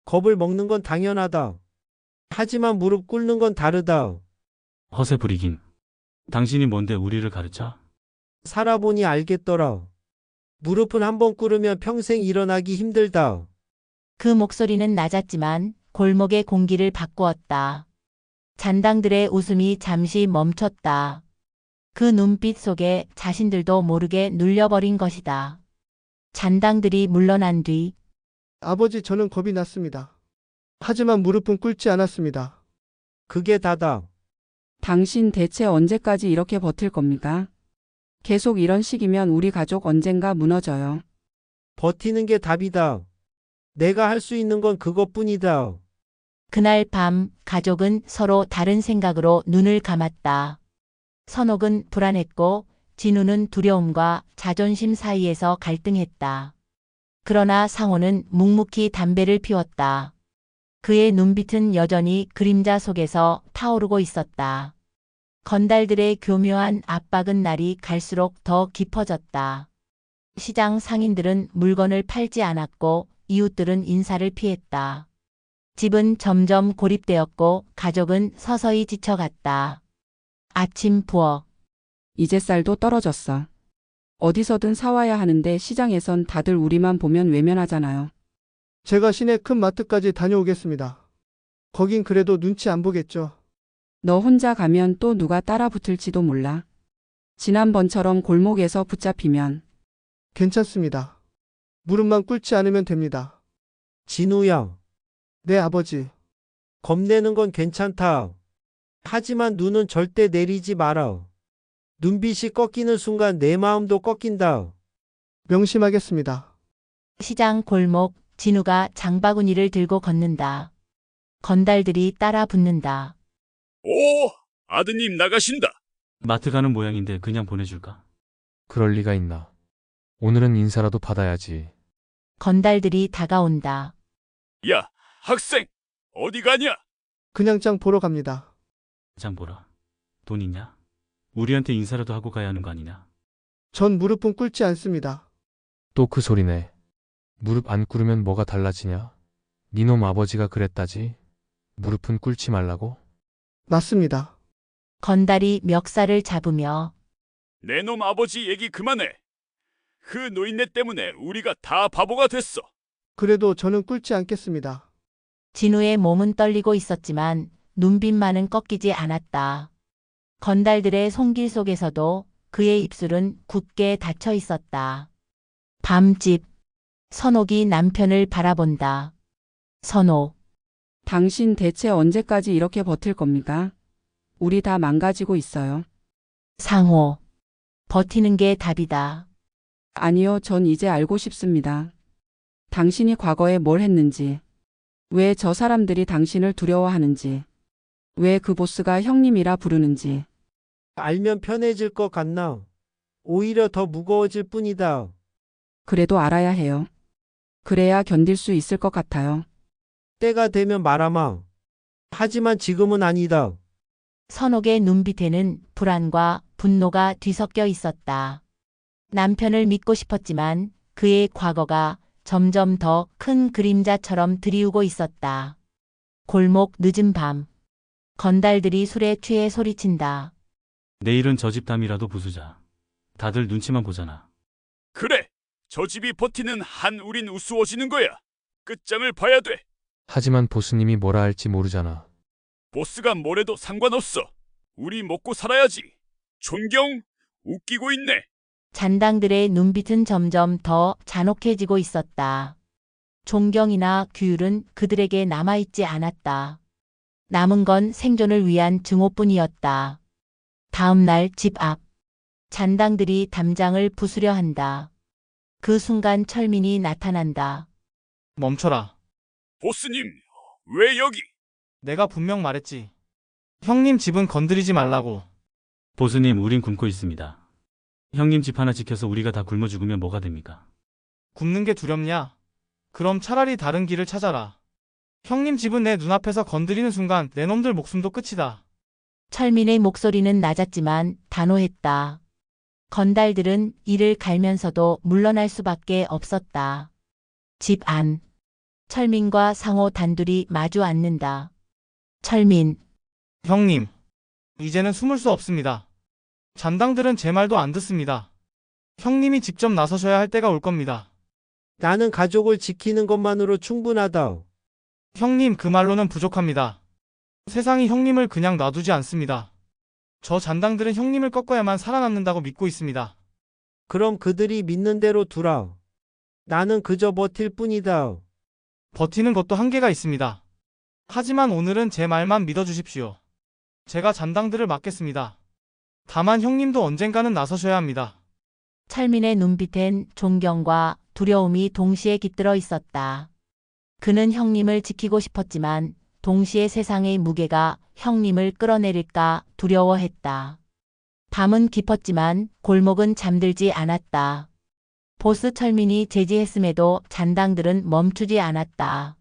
겁을 먹는 건 당연하다. 하지만 무릎 꿇는 건 다르다. 허세 부리긴. 당신이 뭔데 우리를 가르쳐? 살아보니 알겠더라. 무릎은 한번 꿇으면 평생 일어나기 힘들다. 그 목소리는 낮았지만 골목의 공기를 바꾸었다. 잔당들의 웃음이 잠시 멈췄다. 그 눈빛 속에 자신들도 모르게 눌려버린 것이다. 잔당들이 물러난 뒤 아버지 저는 겁이 났습니다. 하지만 무릎은 꿇지 않았습니다. 그게 다다. 당신 대체 언제까지 이렇게 버틸 겁니까? 계속 이런 식이면 우리 가족 언젠가 무너져요. 버티는 게 답이다. 내가 할 수 있는 건 그것뿐이다. 그날 밤 가족은 서로 다른 생각으로 눈을 감았다. 선옥은 불안했고 진우는 두려움과 자존심 사이에서 갈등했다. 그러나 상호는 묵묵히 담배를 피웠다. 그의 눈빛은 여전히 그림자 속에서 타오르고 있었다. 건달들의 교묘한 압박은 날이 갈수록 더 깊어졌다. 시장 상인들은 물건을 팔지 않았고 이웃들은 인사를 피했다. 집은 점점 고립되었고 가족은 서서히 지쳐갔다. 아침 부엌. 이제 쌀도 떨어졌어. 어디서든 사와야 하는데 시장에선 다들 우리만 보면 외면하잖아요. 제가 시내 큰 마트까지 다녀오겠습니다. 거긴 그래도 눈치 안 보겠죠. 너 혼자 가면 또 누가 따라 붙을지도 몰라. 지난번처럼 골목에서 붙잡히면. 괜찮습니다. 무릎만 꿇지 않으면 됩니다. 진우야. 네 아버지. 겁내는 건 괜찮다. 하지만 눈은 절대 내리지 마라. 눈빛이 꺾이는 순간 내 마음도 꺾인다. 명심하겠습니다. 시장 골목 진우가 장바구니를 들고 걷는다. 건달들이 따라 붙는다. 오, 아드님 나가신다. 마트 가는 모양인데 그냥 보내줄까? 그럴 리가 있나. 오늘은 인사라도 받아야지. 건달들이 다가온다. 야, 학생. 어디 가냐? 그냥 장 보러 갑니다. 장 보라. 돈 있냐? 우리한테 인사라도 하고 가야 하는 거 아니냐? 전 무릎은 꿇지 않습니다. 또 그 소리네. 무릎 안 꿇으면 뭐가 달라지냐? 니놈 아버지가 그랬다지? 무릎은 꿇지 말라고? 맞습니다. 건달이 멱살을 잡으며 내 놈 아버지 얘기 그만해. 그 노인네 때문에 우리가 다 바보가 됐어. 그래도 저는 꿇지 않겠습니다. 진우의 몸은 떨리고 있었지만 눈빛만은 꺾이지 않았다. 건달들의 손길 속에서도 그의 입술은 굳게 닫혀 있었다. 밤집. 선옥이 남편을 바라본다. 선옥. 당신 대체 언제까지 이렇게 버틸 겁니까? 우리 다 망가지고 있어요. 상호. 버티는 게 답이다. 아니요, 전 이제 알고 싶습니다. 당신이 과거에 뭘 했는지, 왜 저 사람들이 당신을 두려워하는지, 왜 그 보스가 형님이라 부르는지. 알면 편해질 것 같나? 오히려 더 무거워질 뿐이다. 그래도 알아야 해요. 그래야 견딜 수 있을 것 같아요. 때가 되면 말아마. 하지만 지금은 아니다. 선옥의 눈빛에는 불안과 분노가 뒤섞여 있었다. 남편을 믿고 싶었지만 그의 과거가 점점 더 큰 그림자처럼 드리우고 있었다. 골목 늦은 밤. 건달들이 술에 취해 소리친다. 내일은 저 집 담이라도 부수자. 다들 눈치만 보잖아. 그래. 저 집이 버티는 한 우린 우스워지는 거야. 끝장을 봐야 돼. 하지만 보스님이 뭐라 할지 모르잖아. 보스가 뭐래도 상관없어. 우리 먹고 살아야지. 존경? 웃기고 있네. 잔당들의 눈빛은 점점 더 잔혹해지고 있었다. 존경이나 규율은 그들에게 남아있지 않았다. 남은 건 생존을 위한 증오뿐이었다. 다음 날 집 앞. 잔당들이 담장을 부수려 한다. 그 순간 철민이 나타난다. 멈춰라. 보스님, 왜 여기? 내가 분명 말했지. 형님 집은 건드리지 말라고. 보스님, 우린 굶고 있습니다. 형님 집 하나 지켜서 우리가 다 굶어 죽으면 뭐가 됩니까? 굶는 게 두렵냐? 그럼 차라리 다른 길을 찾아라. 형님 집은 내 눈앞에서 건드리는 순간 내 놈들 목숨도 끝이다. 철민의 목소리는 낮았지만 단호했다. 건달들은 이를 갈면서도 물러날 수밖에 없었다. 집 안. 철민과 상호 단둘이 마주 앉는다. 철민. 형님, 이제는 숨을 수 없습니다. 잔당들은 제 말도 안 듣습니다. 형님이 직접 나서셔야 할 때가 올 겁니다. 나는 가족을 지키는 것만으로 충분하다. 형님, 그 말로는 부족합니다. 세상이 형님을 그냥 놔두지 않습니다. 저 잔당들은 형님을 꺾어야만 살아남는다고 믿고 있습니다. 그럼 그들이 믿는 대로 두라. 나는 그저 버틸 뿐이다. 버티는 것도 한계가 있습니다. 하지만 오늘은 제 말만 믿어주십시오. 제가 잔당들을 막겠습니다. 다만 형님도 언젠가는 나서셔야 합니다. 철민의 눈빛엔 존경과 두려움이 동시에 깃들어 있었다. 그는 형님을 지키고 싶었지만 동시에 세상의 무게가 형님을 끌어내릴까 두려워했다. 밤은 깊었지만 골목은 잠들지 않았다. 보스 철민이 제지했음에도 잔당들은 멈추지 않았다.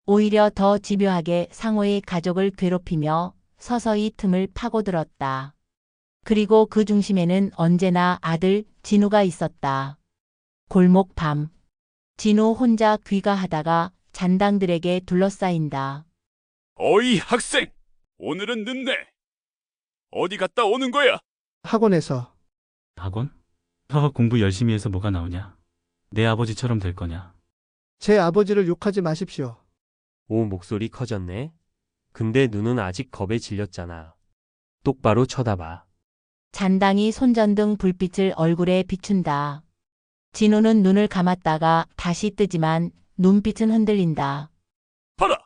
오히려 더 집요하게 상호의 가족을 괴롭히며 서서히 틈을 파고들었다. 그리고 그 중심에는 언제나 아들 진우가 있었다. 골목 밤. 진우 혼자 귀가하다가 잔당들에게 둘러싸인다. 어이 학생, 오늘은 늦네. 어디 갔다 오는 거야? 학원에서. 학원? 공부 열심히 해서 뭐가 나오냐? 내 아버지처럼 될 거냐? 제 아버지를 욕하지 마십시오. 오, 목소리 커졌네. 근데 눈은 아직 겁에 질렸잖아. 똑바로 쳐다봐. 잔당이 손전등 불빛을 얼굴에 비춘다. 진우는 눈을 감았다가 다시 뜨지만 눈빛은 흔들린다. 봐라.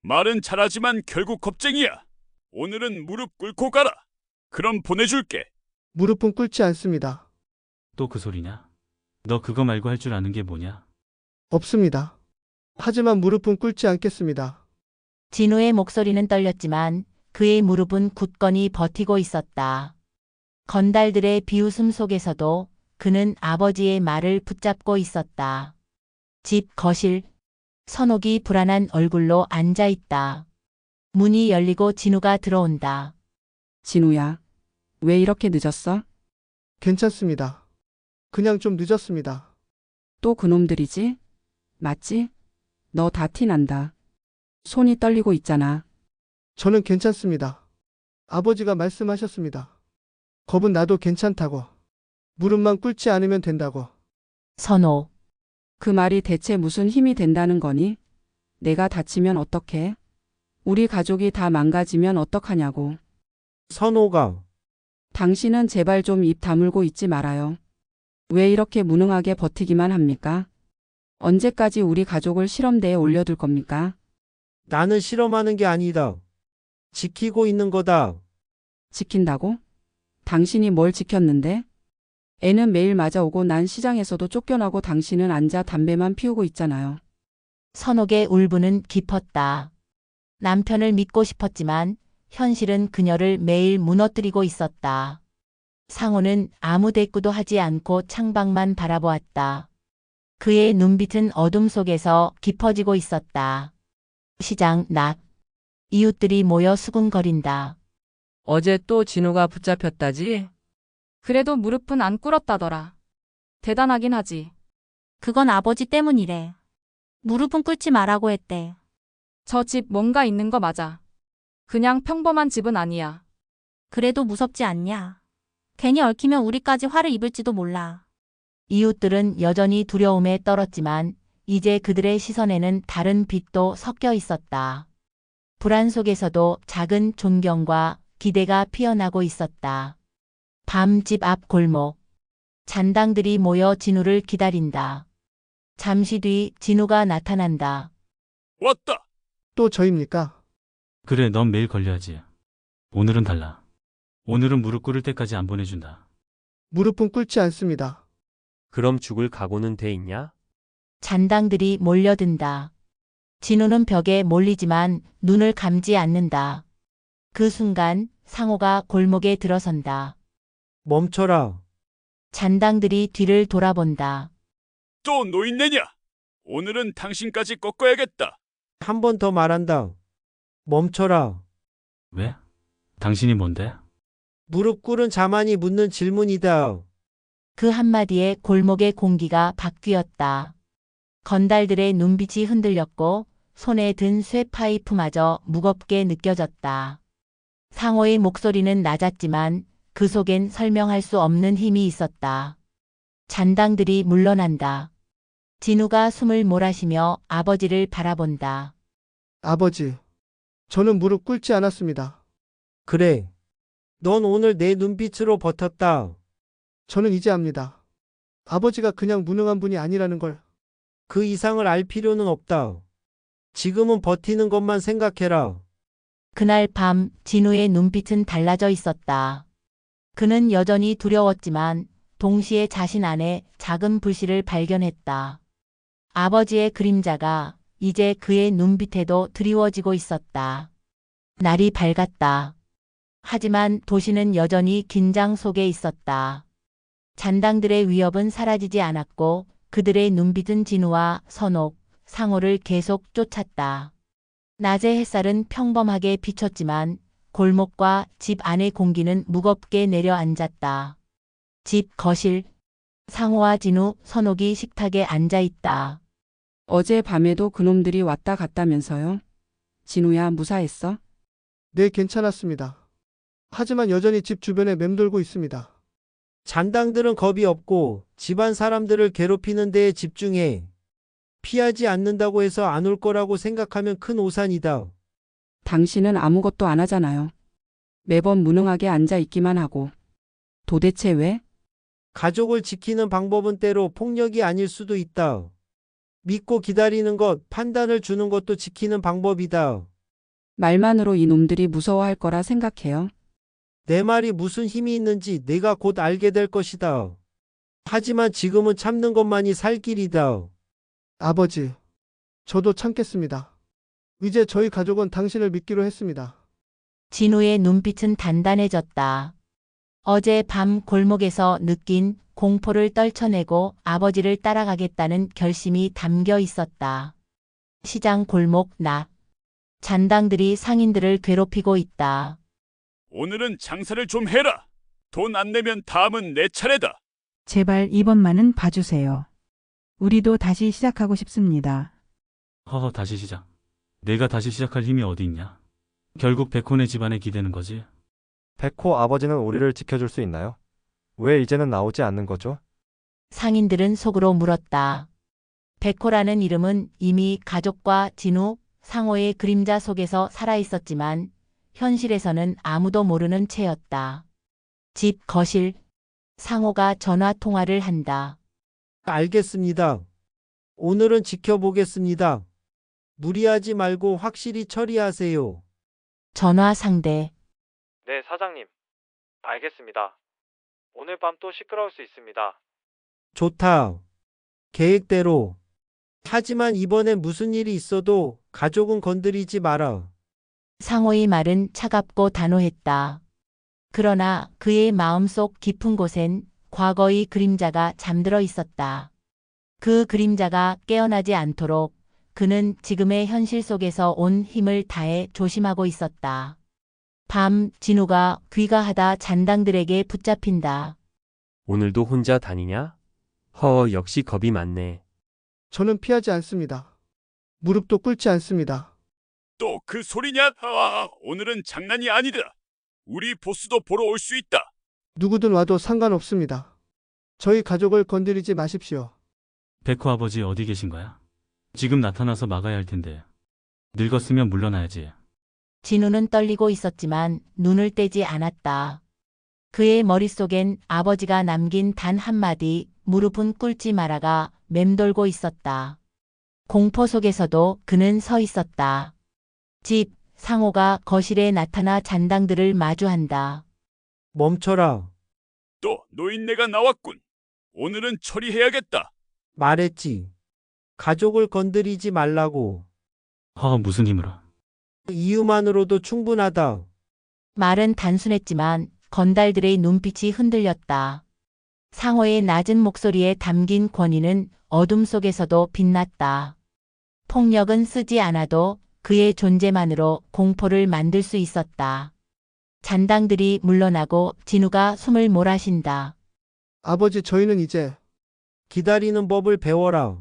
말은 잘하지만 결국 겁쟁이야. 오늘은 무릎 꿇고 가라. 그럼 보내줄게. 무릎은 꿇지 않습니다. 또 그 소리냐? 너 그거 말고 할 줄 아는 게 뭐냐? 없습니다. 하지만 무릎은 꿇지 않겠습니다. 진우의 목소리는 떨렸지만 그의 무릎은 굳건히 버티고 있었다. 건달들의 비웃음 속에서도 그는 아버지의 말을 붙잡고 있었다. 집 거실. 선옥이 불안한 얼굴로 앉아있다. 문이 열리고 진우가 들어온다. 진우야, 왜 이렇게 늦었어? 괜찮습니다. 그냥 좀 늦었습니다. 또 그놈들이지? 맞지? 너 다 티난다. 손이 떨리고 있잖아. 저는 괜찮습니다. 아버지가 말씀하셨습니다. 겁은 나도 괜찮다고. 무릎만 꿇지 않으면 된다고. 선호. 그 말이 대체 무슨 힘이 된다는 거니? 내가 다치면 어떡해? 우리 가족이 다 망가지면 어떡하냐고. 선호가 당신은 제발 좀 입 다물고 있지 말아요. 왜 이렇게 무능하게 버티기만 합니까? 언제까지 우리 가족을 실험대에 올려둘 겁니까? 나는 실험하는 게 아니다. 지키고 있는 거다. 지킨다고? 당신이 뭘 지켰는데? 애는 매일 맞아오고 난 시장에서도 쫓겨나고 당신은 앉아 담배만 피우고 있잖아요. 선옥의 울분은 깊었다. 남편을 믿고 싶었지만 현실은 그녀를 매일 무너뜨리고 있었다. 상호는 아무 대꾸도 하지 않고 창밖만 바라보았다. 그의 눈빛은 어둠 속에서 깊어지고 있었다. 시장 낮. 이웃들이 모여 수군거린다. 어제 또 진우가 붙잡혔다지? 그래도 무릎은 안 꿇었다더라. 대단하긴 하지. 그건 아버지 때문이래. 무릎은 꿇지 말라고 했대. 저 집 뭔가 있는 거 맞아. 그냥 평범한 집은 아니야. 그래도 무섭지 않냐? 괜히 얽히면 우리까지 화를 입을지도 몰라. 이웃들은 여전히 두려움에 떨었지만 이제 그들의 시선에는 다른 빛도 섞여 있었다. 불안 속에서도 작은 존경과 기대가 피어나고 있었다. 밤 집 앞 골목. 잔당들이 모여 진우를 기다린다. 잠시 뒤 진우가 나타난다. 왔다. 또 저입니까? 그래, 넌 매일 걸려야지. 오늘은 달라. 오늘은 무릎 꿇을 때까지 안 보내준다. 무릎은 꿇지 않습니다. 그럼 죽을 각오는 돼 있냐? 잔당들이 몰려든다. 진우는 벽에 몰리지만 눈을 감지 않는다. 그 순간 상호가 골목에 들어선다. 멈춰라. 잔당들이 뒤를 돌아본다. 또 노인네냐? 오늘은 당신까지 꺾어야겠다. 한 번 더 말한다. 멈춰라. 왜? 당신이 뭔데? 무릎 꿇은 자만이 묻는 질문이다. 그 한마디에 골목의 공기가 바뀌었다. 건달들의 눈빛이 흔들렸고 손에 든 쇠파이프마저 무겁게 느껴졌다. 상호의 목소리는 낮았지만 그 속엔 설명할 수 없는 힘이 있었다. 잔당들이 물러난다. 진우가 숨을 몰아쉬며 아버지를 바라본다. 아버지, 저는 무릎 꿇지 않았습니다. 그래. 넌 오늘 내 눈빛으로 버텼다. 저는 이제 압니다. 아버지가 그냥 무능한 분이 아니라는 걸. 그 이상을 알 필요는 없다. 지금은 버티는 것만 생각해라. 그날 밤 진우의 눈빛은 달라져 있었다. 그는 여전히 두려웠지만 동시에 자신 안에 작은 불씨를 발견했다. 아버지의 그림자가 이제 그의 눈빛에도 드리워지고 있었다. 날이 밝았다. 하지만 도시는 여전히 긴장 속에 있었다. 잔당들의 위협은 사라지지 않았고 그들의 눈빛은 진우와 선옥, 상호를 계속 쫓았다. 낮의 햇살은 평범하게 비쳤지만 골목과 집 안의 공기는 무겁게 내려앉았다. 집 거실. 상호와 진우, 선옥이 식탁에 앉아 있다. 어제 밤에도 그놈들이 왔다 갔다면서요? 진우야, 무사했어? 네, 괜찮았습니다. 하지만 여전히 집 주변에 맴돌고 있습니다. 잔당들은 겁이 없고 집안 사람들을 괴롭히는 데에 집중해. 피하지 않는다고 해서 안 올 거라고 생각하면 큰 오산이다. 당신은 아무것도 안 하잖아요. 매번 무능하게 앉아 있기만 하고. 도대체 왜? 가족을 지키는 방법은 때로 폭력이 아닐 수도 있다. 믿고 기다리는 것, 판단을 주는 것도 지키는 방법이다. 말만으로 이 놈들이 무서워할 거라 생각해요. 내 말이 무슨 힘이 있는지 내가 곧 알게 될 것이다. 하지만 지금은 참는 것만이 살 길이다. 아버지, 저도 참겠습니다. 이제 저희 가족은 당신을 믿기로 했습니다. 진우의 눈빛은 단단해졌다. 어제 밤 골목에서 느낀 공포를 떨쳐내고 아버지를 따라가겠다는 결심이 담겨 있었다. 시장 골목 낮. 잔당들이 상인들을 괴롭히고 있다. 오늘은 장사를 좀 해라. 돈 안 내면 다음은 내 차례다. 제발 이번만은 봐주세요. 우리도 다시 시작하고 싶습니다. 허허, 다시 시작. 내가 다시 시작할 힘이 어디 있냐? 결국 백혼의 집안에 기대는 거지. 백호 아버지는 우리를 지켜줄 수 있나요? 왜 이제는 나오지 않는 거죠? 상인들은 속으로 물었다. 백호라는 이름은 이미 가족과 진우, 상호의 그림자 속에서 살아있었지만 현실에서는 아무도 모르는 채였다. 집 거실. 상호가 전화 통화를 한다. 알겠습니다. 오늘은 지켜보겠습니다. 무리하지 말고 확실히 처리하세요. 전화 상대. 네, 사장님. 알겠습니다. 오늘 밤 또 시끄러울 수 있습니다. 좋다. 계획대로. 하지만 이번엔 무슨 일이 있어도 가족은 건드리지 마라. 상호의 말은 차갑고 단호했다. 그러나 그의 마음속 깊은 곳엔 과거의 그림자가 잠들어 있었다. 그 그림자가 깨어나지 않도록 그는 지금의 현실 속에서 온 힘을 다해 조심하고 있었다. 밤, 진우가 귀가하다 잔당들에게 붙잡힌다. 오늘도 혼자 다니냐? 역시 겁이 많네. 저는 피하지 않습니다. 무릎도 꿇지 않습니다. 또 그 소리냐? 오늘은 장난이 아니다. 우리 보스도 보러 올 수 있다. 누구든 와도 상관없습니다. 저희 가족을 건드리지 마십시오. 백호 아버지 어디 계신 거야? 지금 나타나서 막아야 할 텐데. 늙었으면 물러나야지. 진우는 떨리고 있었지만 눈을 떼지 않았다. 그의 머릿속엔 아버지가 남긴 단 한마디 무릎은 꿇지 마라가 맴돌고 있었다. 공포 속에서도 그는 서 있었다. 집, 상호가 거실에 나타나 잔당들을 마주한다. 멈춰라. 또 노인네가 나왔군. 오늘은 처리해야겠다. 말했지. 가족을 건드리지 말라고. 무슨 힘으로? 이유만으로도 충분하다. 말은 단순했지만 건달들의 눈빛이 흔들렸다. 상호의 낮은 목소리에 담긴 권위는 어둠 속에서도 빛났다. 폭력은 쓰지 않아도 그의 존재만으로 공포를 만들 수 있었다. 잔당들이 물러나고 진우가 숨을 몰아쉰다. 아버지, 저희는 이제 기다리는 법을 배워라.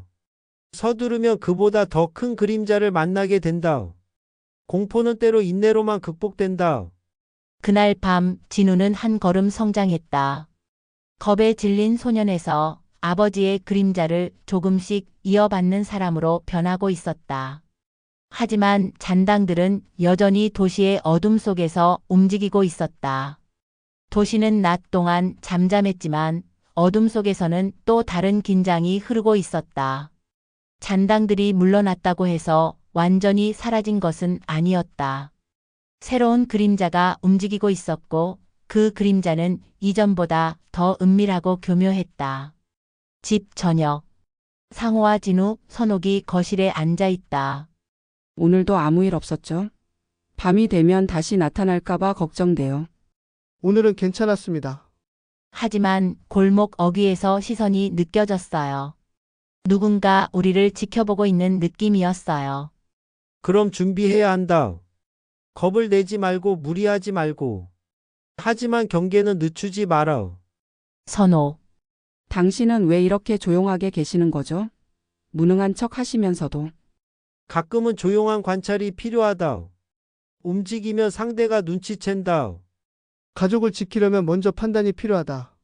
서두르면 그보다 더 큰 그림자를 만나게 된다. 공포는 때로 인내로만 극복된다. 그날 밤 진우는 한 걸음 성장했다. 겁에 질린 소년에서 아버지의 그림자를 조금씩 이어받는 사람으로 변하고 있었다. 하지만 잔당들은 여전히 도시의 어둠 속에서 움직이고 있었다. 도시는 낮 동안 잠잠했지만 어둠 속에서는 또 다른 긴장이 흐르고 있었다. 잔당들이 물러났다고 해서 완전히 사라진 것은 아니었다. 새로운 그림자가 움직이고 있었고 그 그림자는 이전보다 더 은밀하고 교묘했다. 집 저녁. 상호와 진우, 선옥이 거실에 앉아 있다. 오늘도 아무 일 없었죠? 밤이 되면 다시 나타날까봐 걱정돼요. 오늘은 괜찮았습니다. 하지만 골목 어귀에서 시선이 느껴졌어요. 누군가 우리를 지켜보고 있는 느낌이었어요. 그럼 준비해야 한다. 겁을 내지 말고 무리하지 말고. 하지만 경계는 늦추지 마라. 선호. 당신은 왜 이렇게 조용하게 계시는 거죠? 무능한 척 하시면서도. 가끔은 조용한 관찰이 필요하다. 움직이면 상대가 눈치챈다. 가족을 지키려면 먼저 판단이 필요하다.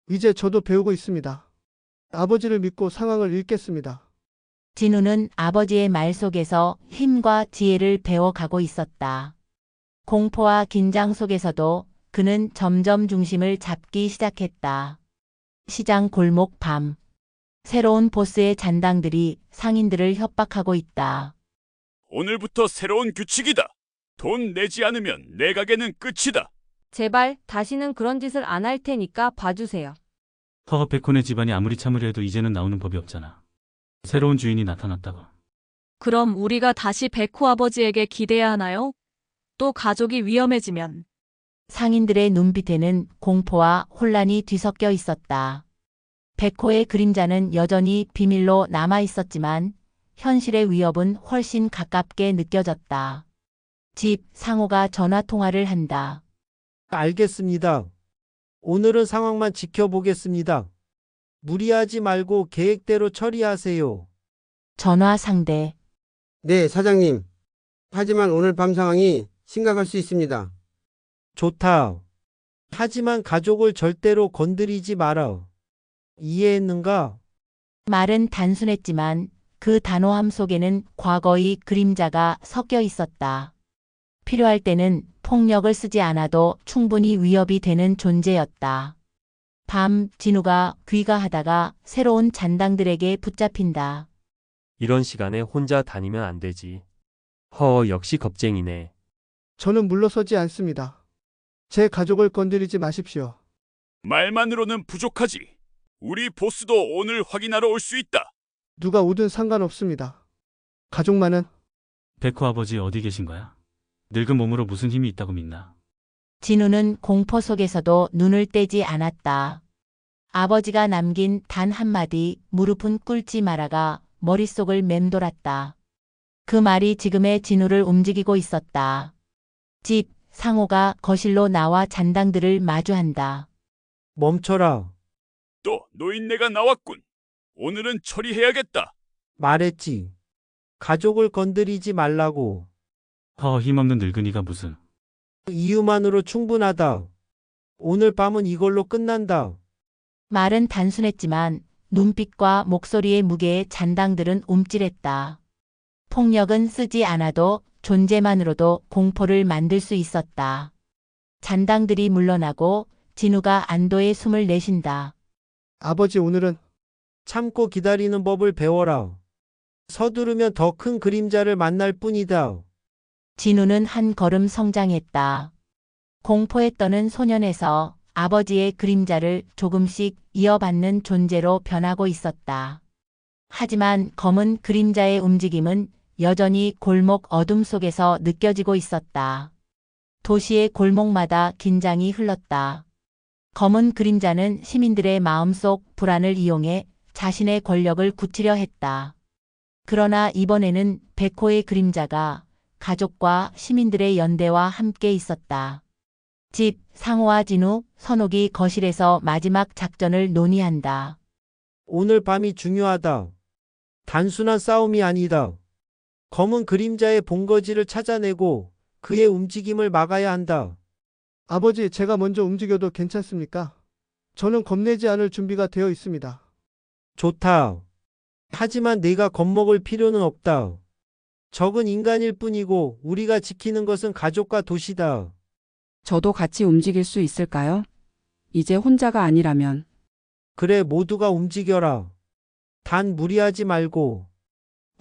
이제 저도 배우고 있습니다. 아버지를 믿고 상황을 읽겠습니다. 진우는 아버지의 말 속에서 힘과 지혜를 배워가고 있었다. 공포와 긴장 속에서도 그는 점점 중심을 잡기 시작했다. 시장 골목 밤. 새로운 보스의 잔당들이 상인들을 협박하고 있다. 오늘부터 새로운 규칙이다. 돈 내지 않으면 내 가게는 끝이다. 제발 다시는 그런 짓을 안 할 테니까 봐주세요. 백호네 집안이 아무리 참으려 해도 이제는 나오는 법이 없잖아. 새로운 주인이 나타났다고. 그럼 우리가 다시 백호 아버지에게 기대야 하나요? 또 가족이 위험해지면. 상인들의 눈빛에는 공포와 혼란이 뒤섞여 있었다. 백호의 그림자는 여전히 비밀로 남아 있었지만 현실의 위협은 훨씬 가깝게 느껴졌다. 집, 상호가 전화 통화를 한다. 알겠습니다. 오늘은 상황만 지켜보겠습니다. 무리하지 말고 계획대로 처리하세요. 전화 상대. 네, 사장님. 하지만 오늘 밤 상황이 심각할 수 있습니다. 좋다. 하지만 가족을 절대로 건드리지 마라. 이해했는가? 말은 단순했지만 그 단호함 속에는 과거의 그림자가 섞여 있었다. 필요할 때는 폭력을 쓰지 않아도 충분히 위협이 되는 존재였다. 밤, 진우가 귀가하다가 새로운 잔당들에게 붙잡힌다. 이런 시간에 혼자 다니면 안 되지. 역시 겁쟁이네. 저는 물러서지 않습니다. 제 가족을 건드리지 마십시오. 말만으로는 부족하지. 우리 보스도 오늘 확인하러 올 수 있다. 누가 오든 상관없습니다. 가족만은 백호 아버지 어디 계신 거야? 늙은 몸으로 무슨 힘이 있다고 믿나? 진우는 공포 속에서도 눈을 떼지 않았다. 아버지가 남긴 단 한마디 무릎은 꿇지 마라가 머릿속을 맴돌았다. 그 말이 지금의 진우를 움직이고 있었다. 집, 상호가 거실로 나와 잔당들을 마주한다. 멈춰라. 또 노인네가 나왔군. 오늘은 처리해야겠다. 말했지. 가족을 건드리지 말라고. 힘없는 늙은이가 무슨. 이유만으로 충분하다. 오늘 밤은 이걸로 끝난다. 말은 단순했지만 눈빛과 목소리의 무게에 잔당들은 움찔했다. 폭력은 쓰지 않아도 존재만으로도 공포를 만들 수 있었다. 잔당들이 물러나고 진우가 안도의 숨을 내쉰다. 아버지 오늘은 참고 기다리는 법을 배워라. 서두르면 더 큰 그림자를 만날 뿐이다. 진우는 한 걸음 성장했다. 공포에 떠는 소년에서 아버지의 그림자를 조금씩 이어받는 존재로 변하고 있었다. 하지만 검은 그림자의 움직임은 여전히 골목 어둠 속에서 느껴지고 있었다. 도시의 골목마다 긴장이 흘렀다. 검은 그림자는 시민들의 마음속 불안을 이용해 자신의 권력을 굳히려 했다. 그러나 이번에는 백호의 그림자가 가족과 시민들의 연대와 함께 있었다. 집, 상호와 진우, 선옥이 거실에서 마지막 작전을 논의한다. 오늘 밤이 중요하다. 단순한 싸움이 아니다. 검은 그림자의 본거지를 찾아내고 그의 움직임을 막아야 한다. 아버지 제가 먼저 움직여도 괜찮습니까? 저는 겁내지 않을 준비가 되어 있습니다. 좋다. 하지만 내가 겁먹을 필요는 없다. 적은 인간일 뿐이고 우리가 지키는 것은 가족과 도시다. 저도 같이 움직일 수 있을까요? 이제 혼자가 아니라면. 그래, 모두가 움직여라. 단 무리하지 말고.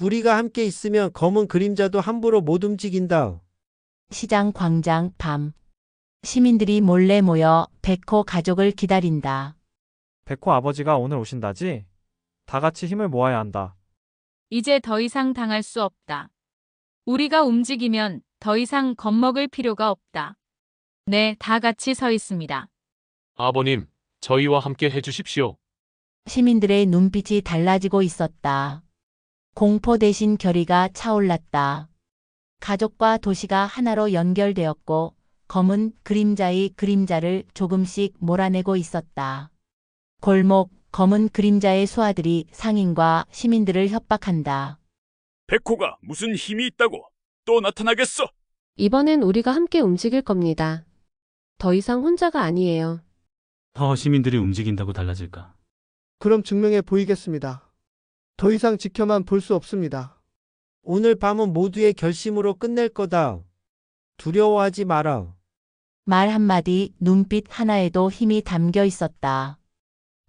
우리가 함께 있으면 검은 그림자도 함부로 못 움직인다. 시장 광장 밤. 시민들이 몰래 모여 백호 가족을 기다린다. 백호 아버지가 오늘 오신다지? 다 같이 힘을 모아야 한다. 이제 더 이상 당할 수 없다. 우리가 움직이면 더 이상 겁먹을 필요가 없다. 네, 다 같이 서 있습니다. 아버님, 저희와 함께 해주십시오. 시민들의 눈빛이 달라지고 있었다. 공포 대신 결의가 차올랐다. 가족과 도시가 하나로 연결되었고 검은 그림자의 그림자를 조금씩 몰아내고 있었다. 골목, 검은 그림자의 수하들이 상인과 시민들을 협박한다. 백호가 무슨 힘이 있다고 또 나타나겠어? 이번엔 우리가 함께 움직일 겁니다. 더 이상 혼자가 아니에요. 시민들이 움직인다고 달라질까? 그럼 증명해 보이겠습니다. 더 이상 지켜만 볼 수 없습니다. 오늘 밤은 모두의 결심으로 끝낼 거다. 두려워하지 마라. 말 한마디, 눈빛 하나에도 힘이 담겨 있었다.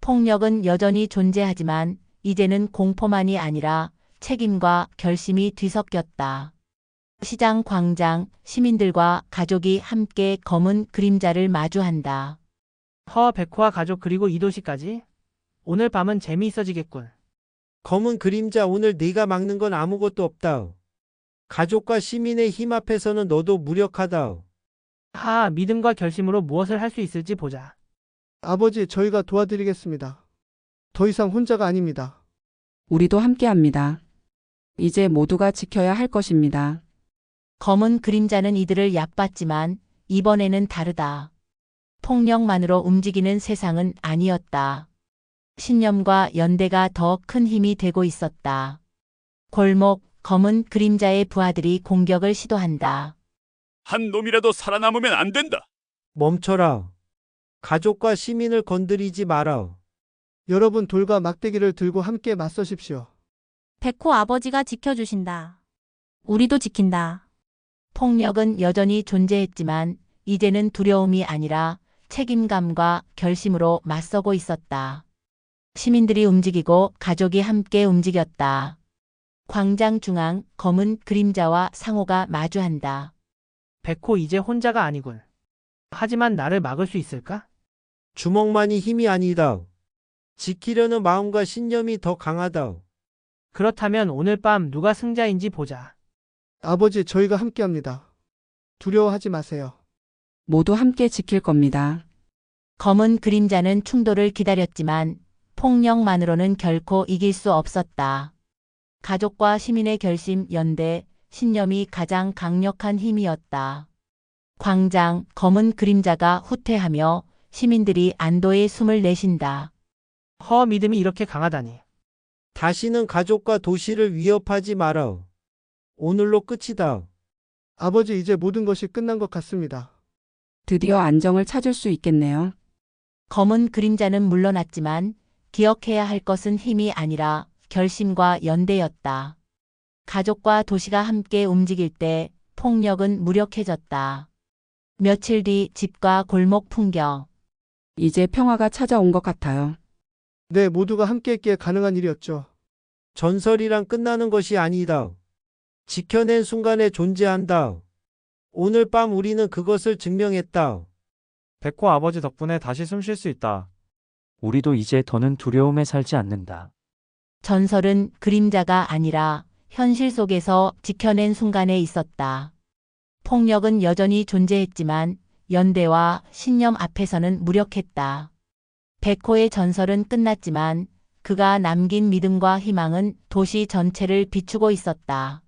폭력은 여전히 존재하지만 이제는 공포만이 아니라 책임과 결심이 뒤섞였다. 시장 광장, 시민들과 가족이 함께 검은 그림자를 마주한다. 백호와 가족 그리고 이도시까지? 오늘 밤은 재미있어지겠군. 검은 그림자, 오늘 네가 막는 건 아무것도 없다. 가족과 시민의 힘 앞에서는 너도 무력하다. 믿음과 결심으로 무엇을 할 수 있을지 보자. 아버지 저희가 도와드리겠습니다. 더 이상 혼자가 아닙니다. 우리도 함께합니다. 이제 모두가 지켜야 할 것입니다. 검은 그림자는 이들을 얕봤지만 이번에는 다르다. 폭력만으로 움직이는 세상은 아니었다. 신념과 연대가 더 큰 힘이 되고 있었다. 골목, 검은 그림자의 부하들이 공격을 시도한다. 한 놈이라도 살아남으면 안 된다. 멈춰라. 가족과 시민을 건드리지 마라. 여러분 돌과 막대기를 들고 함께 맞서십시오. 백호 아버지가 지켜주신다. 우리도 지킨다. 폭력은 여전히 존재했지만 이제는 두려움이 아니라 책임감과 결심으로 맞서고 있었다. 시민들이 움직이고 가족이 함께 움직였다. 광장 중앙 검은 그림자와 상호가 마주한다. 백호 이제 혼자가 아니군. 하지만 나를 막을 수 있을까? 주먹만이 힘이 아니다. 지키려는 마음과 신념이 더 강하다. 그렇다면 오늘 밤 누가 승자인지 보자. 아버지, 저희가 함께합니다. 두려워하지 마세요. 모두 함께 지킬 겁니다. 검은 그림자는 충돌을 기다렸지만 폭력만으로는 결코 이길 수 없었다. 가족과 시민의 결심, 연대, 신념이 가장 강력한 힘이었다. 광장, 검은 그림자가 후퇴하며 시민들이 안도의 숨을 내쉰다. 믿음이 이렇게 강하다니. 다시는 가족과 도시를 위협하지 마라. 오늘로 끝이다. 아버지, 이제 모든 것이 끝난 것 같습니다. 드디어 안정을 찾을 수 있겠네요. 검은 그림자는 물러났지만 기억해야 할 것은 힘이 아니라 결심과 연대였다. 가족과 도시가 함께 움직일 때 폭력은 무력해졌다. 며칠 뒤 집과 골목 풍경. 이제 평화가 찾아온 것 같아요. 네, 모두가 함께했기에 가능한 일이었죠. 전설이란 끝나는 것이 아니다. 지켜낸 순간에 존재한다. 오늘 밤 우리는 그것을 증명했다. 백호 아버지 덕분에 다시 숨 쉴 수 있다. 우리도 이제 더는 두려움에 살지 않는다. 전설은 그림자가 아니라 현실 속에서 지켜낸 순간에 있었다. 폭력은 여전히 존재했지만 연대와 신념 앞에서는 무력했다. 백호의 전설은 끝났지만 그가 남긴 믿음과 희망은 도시 전체를 비추고 있었다.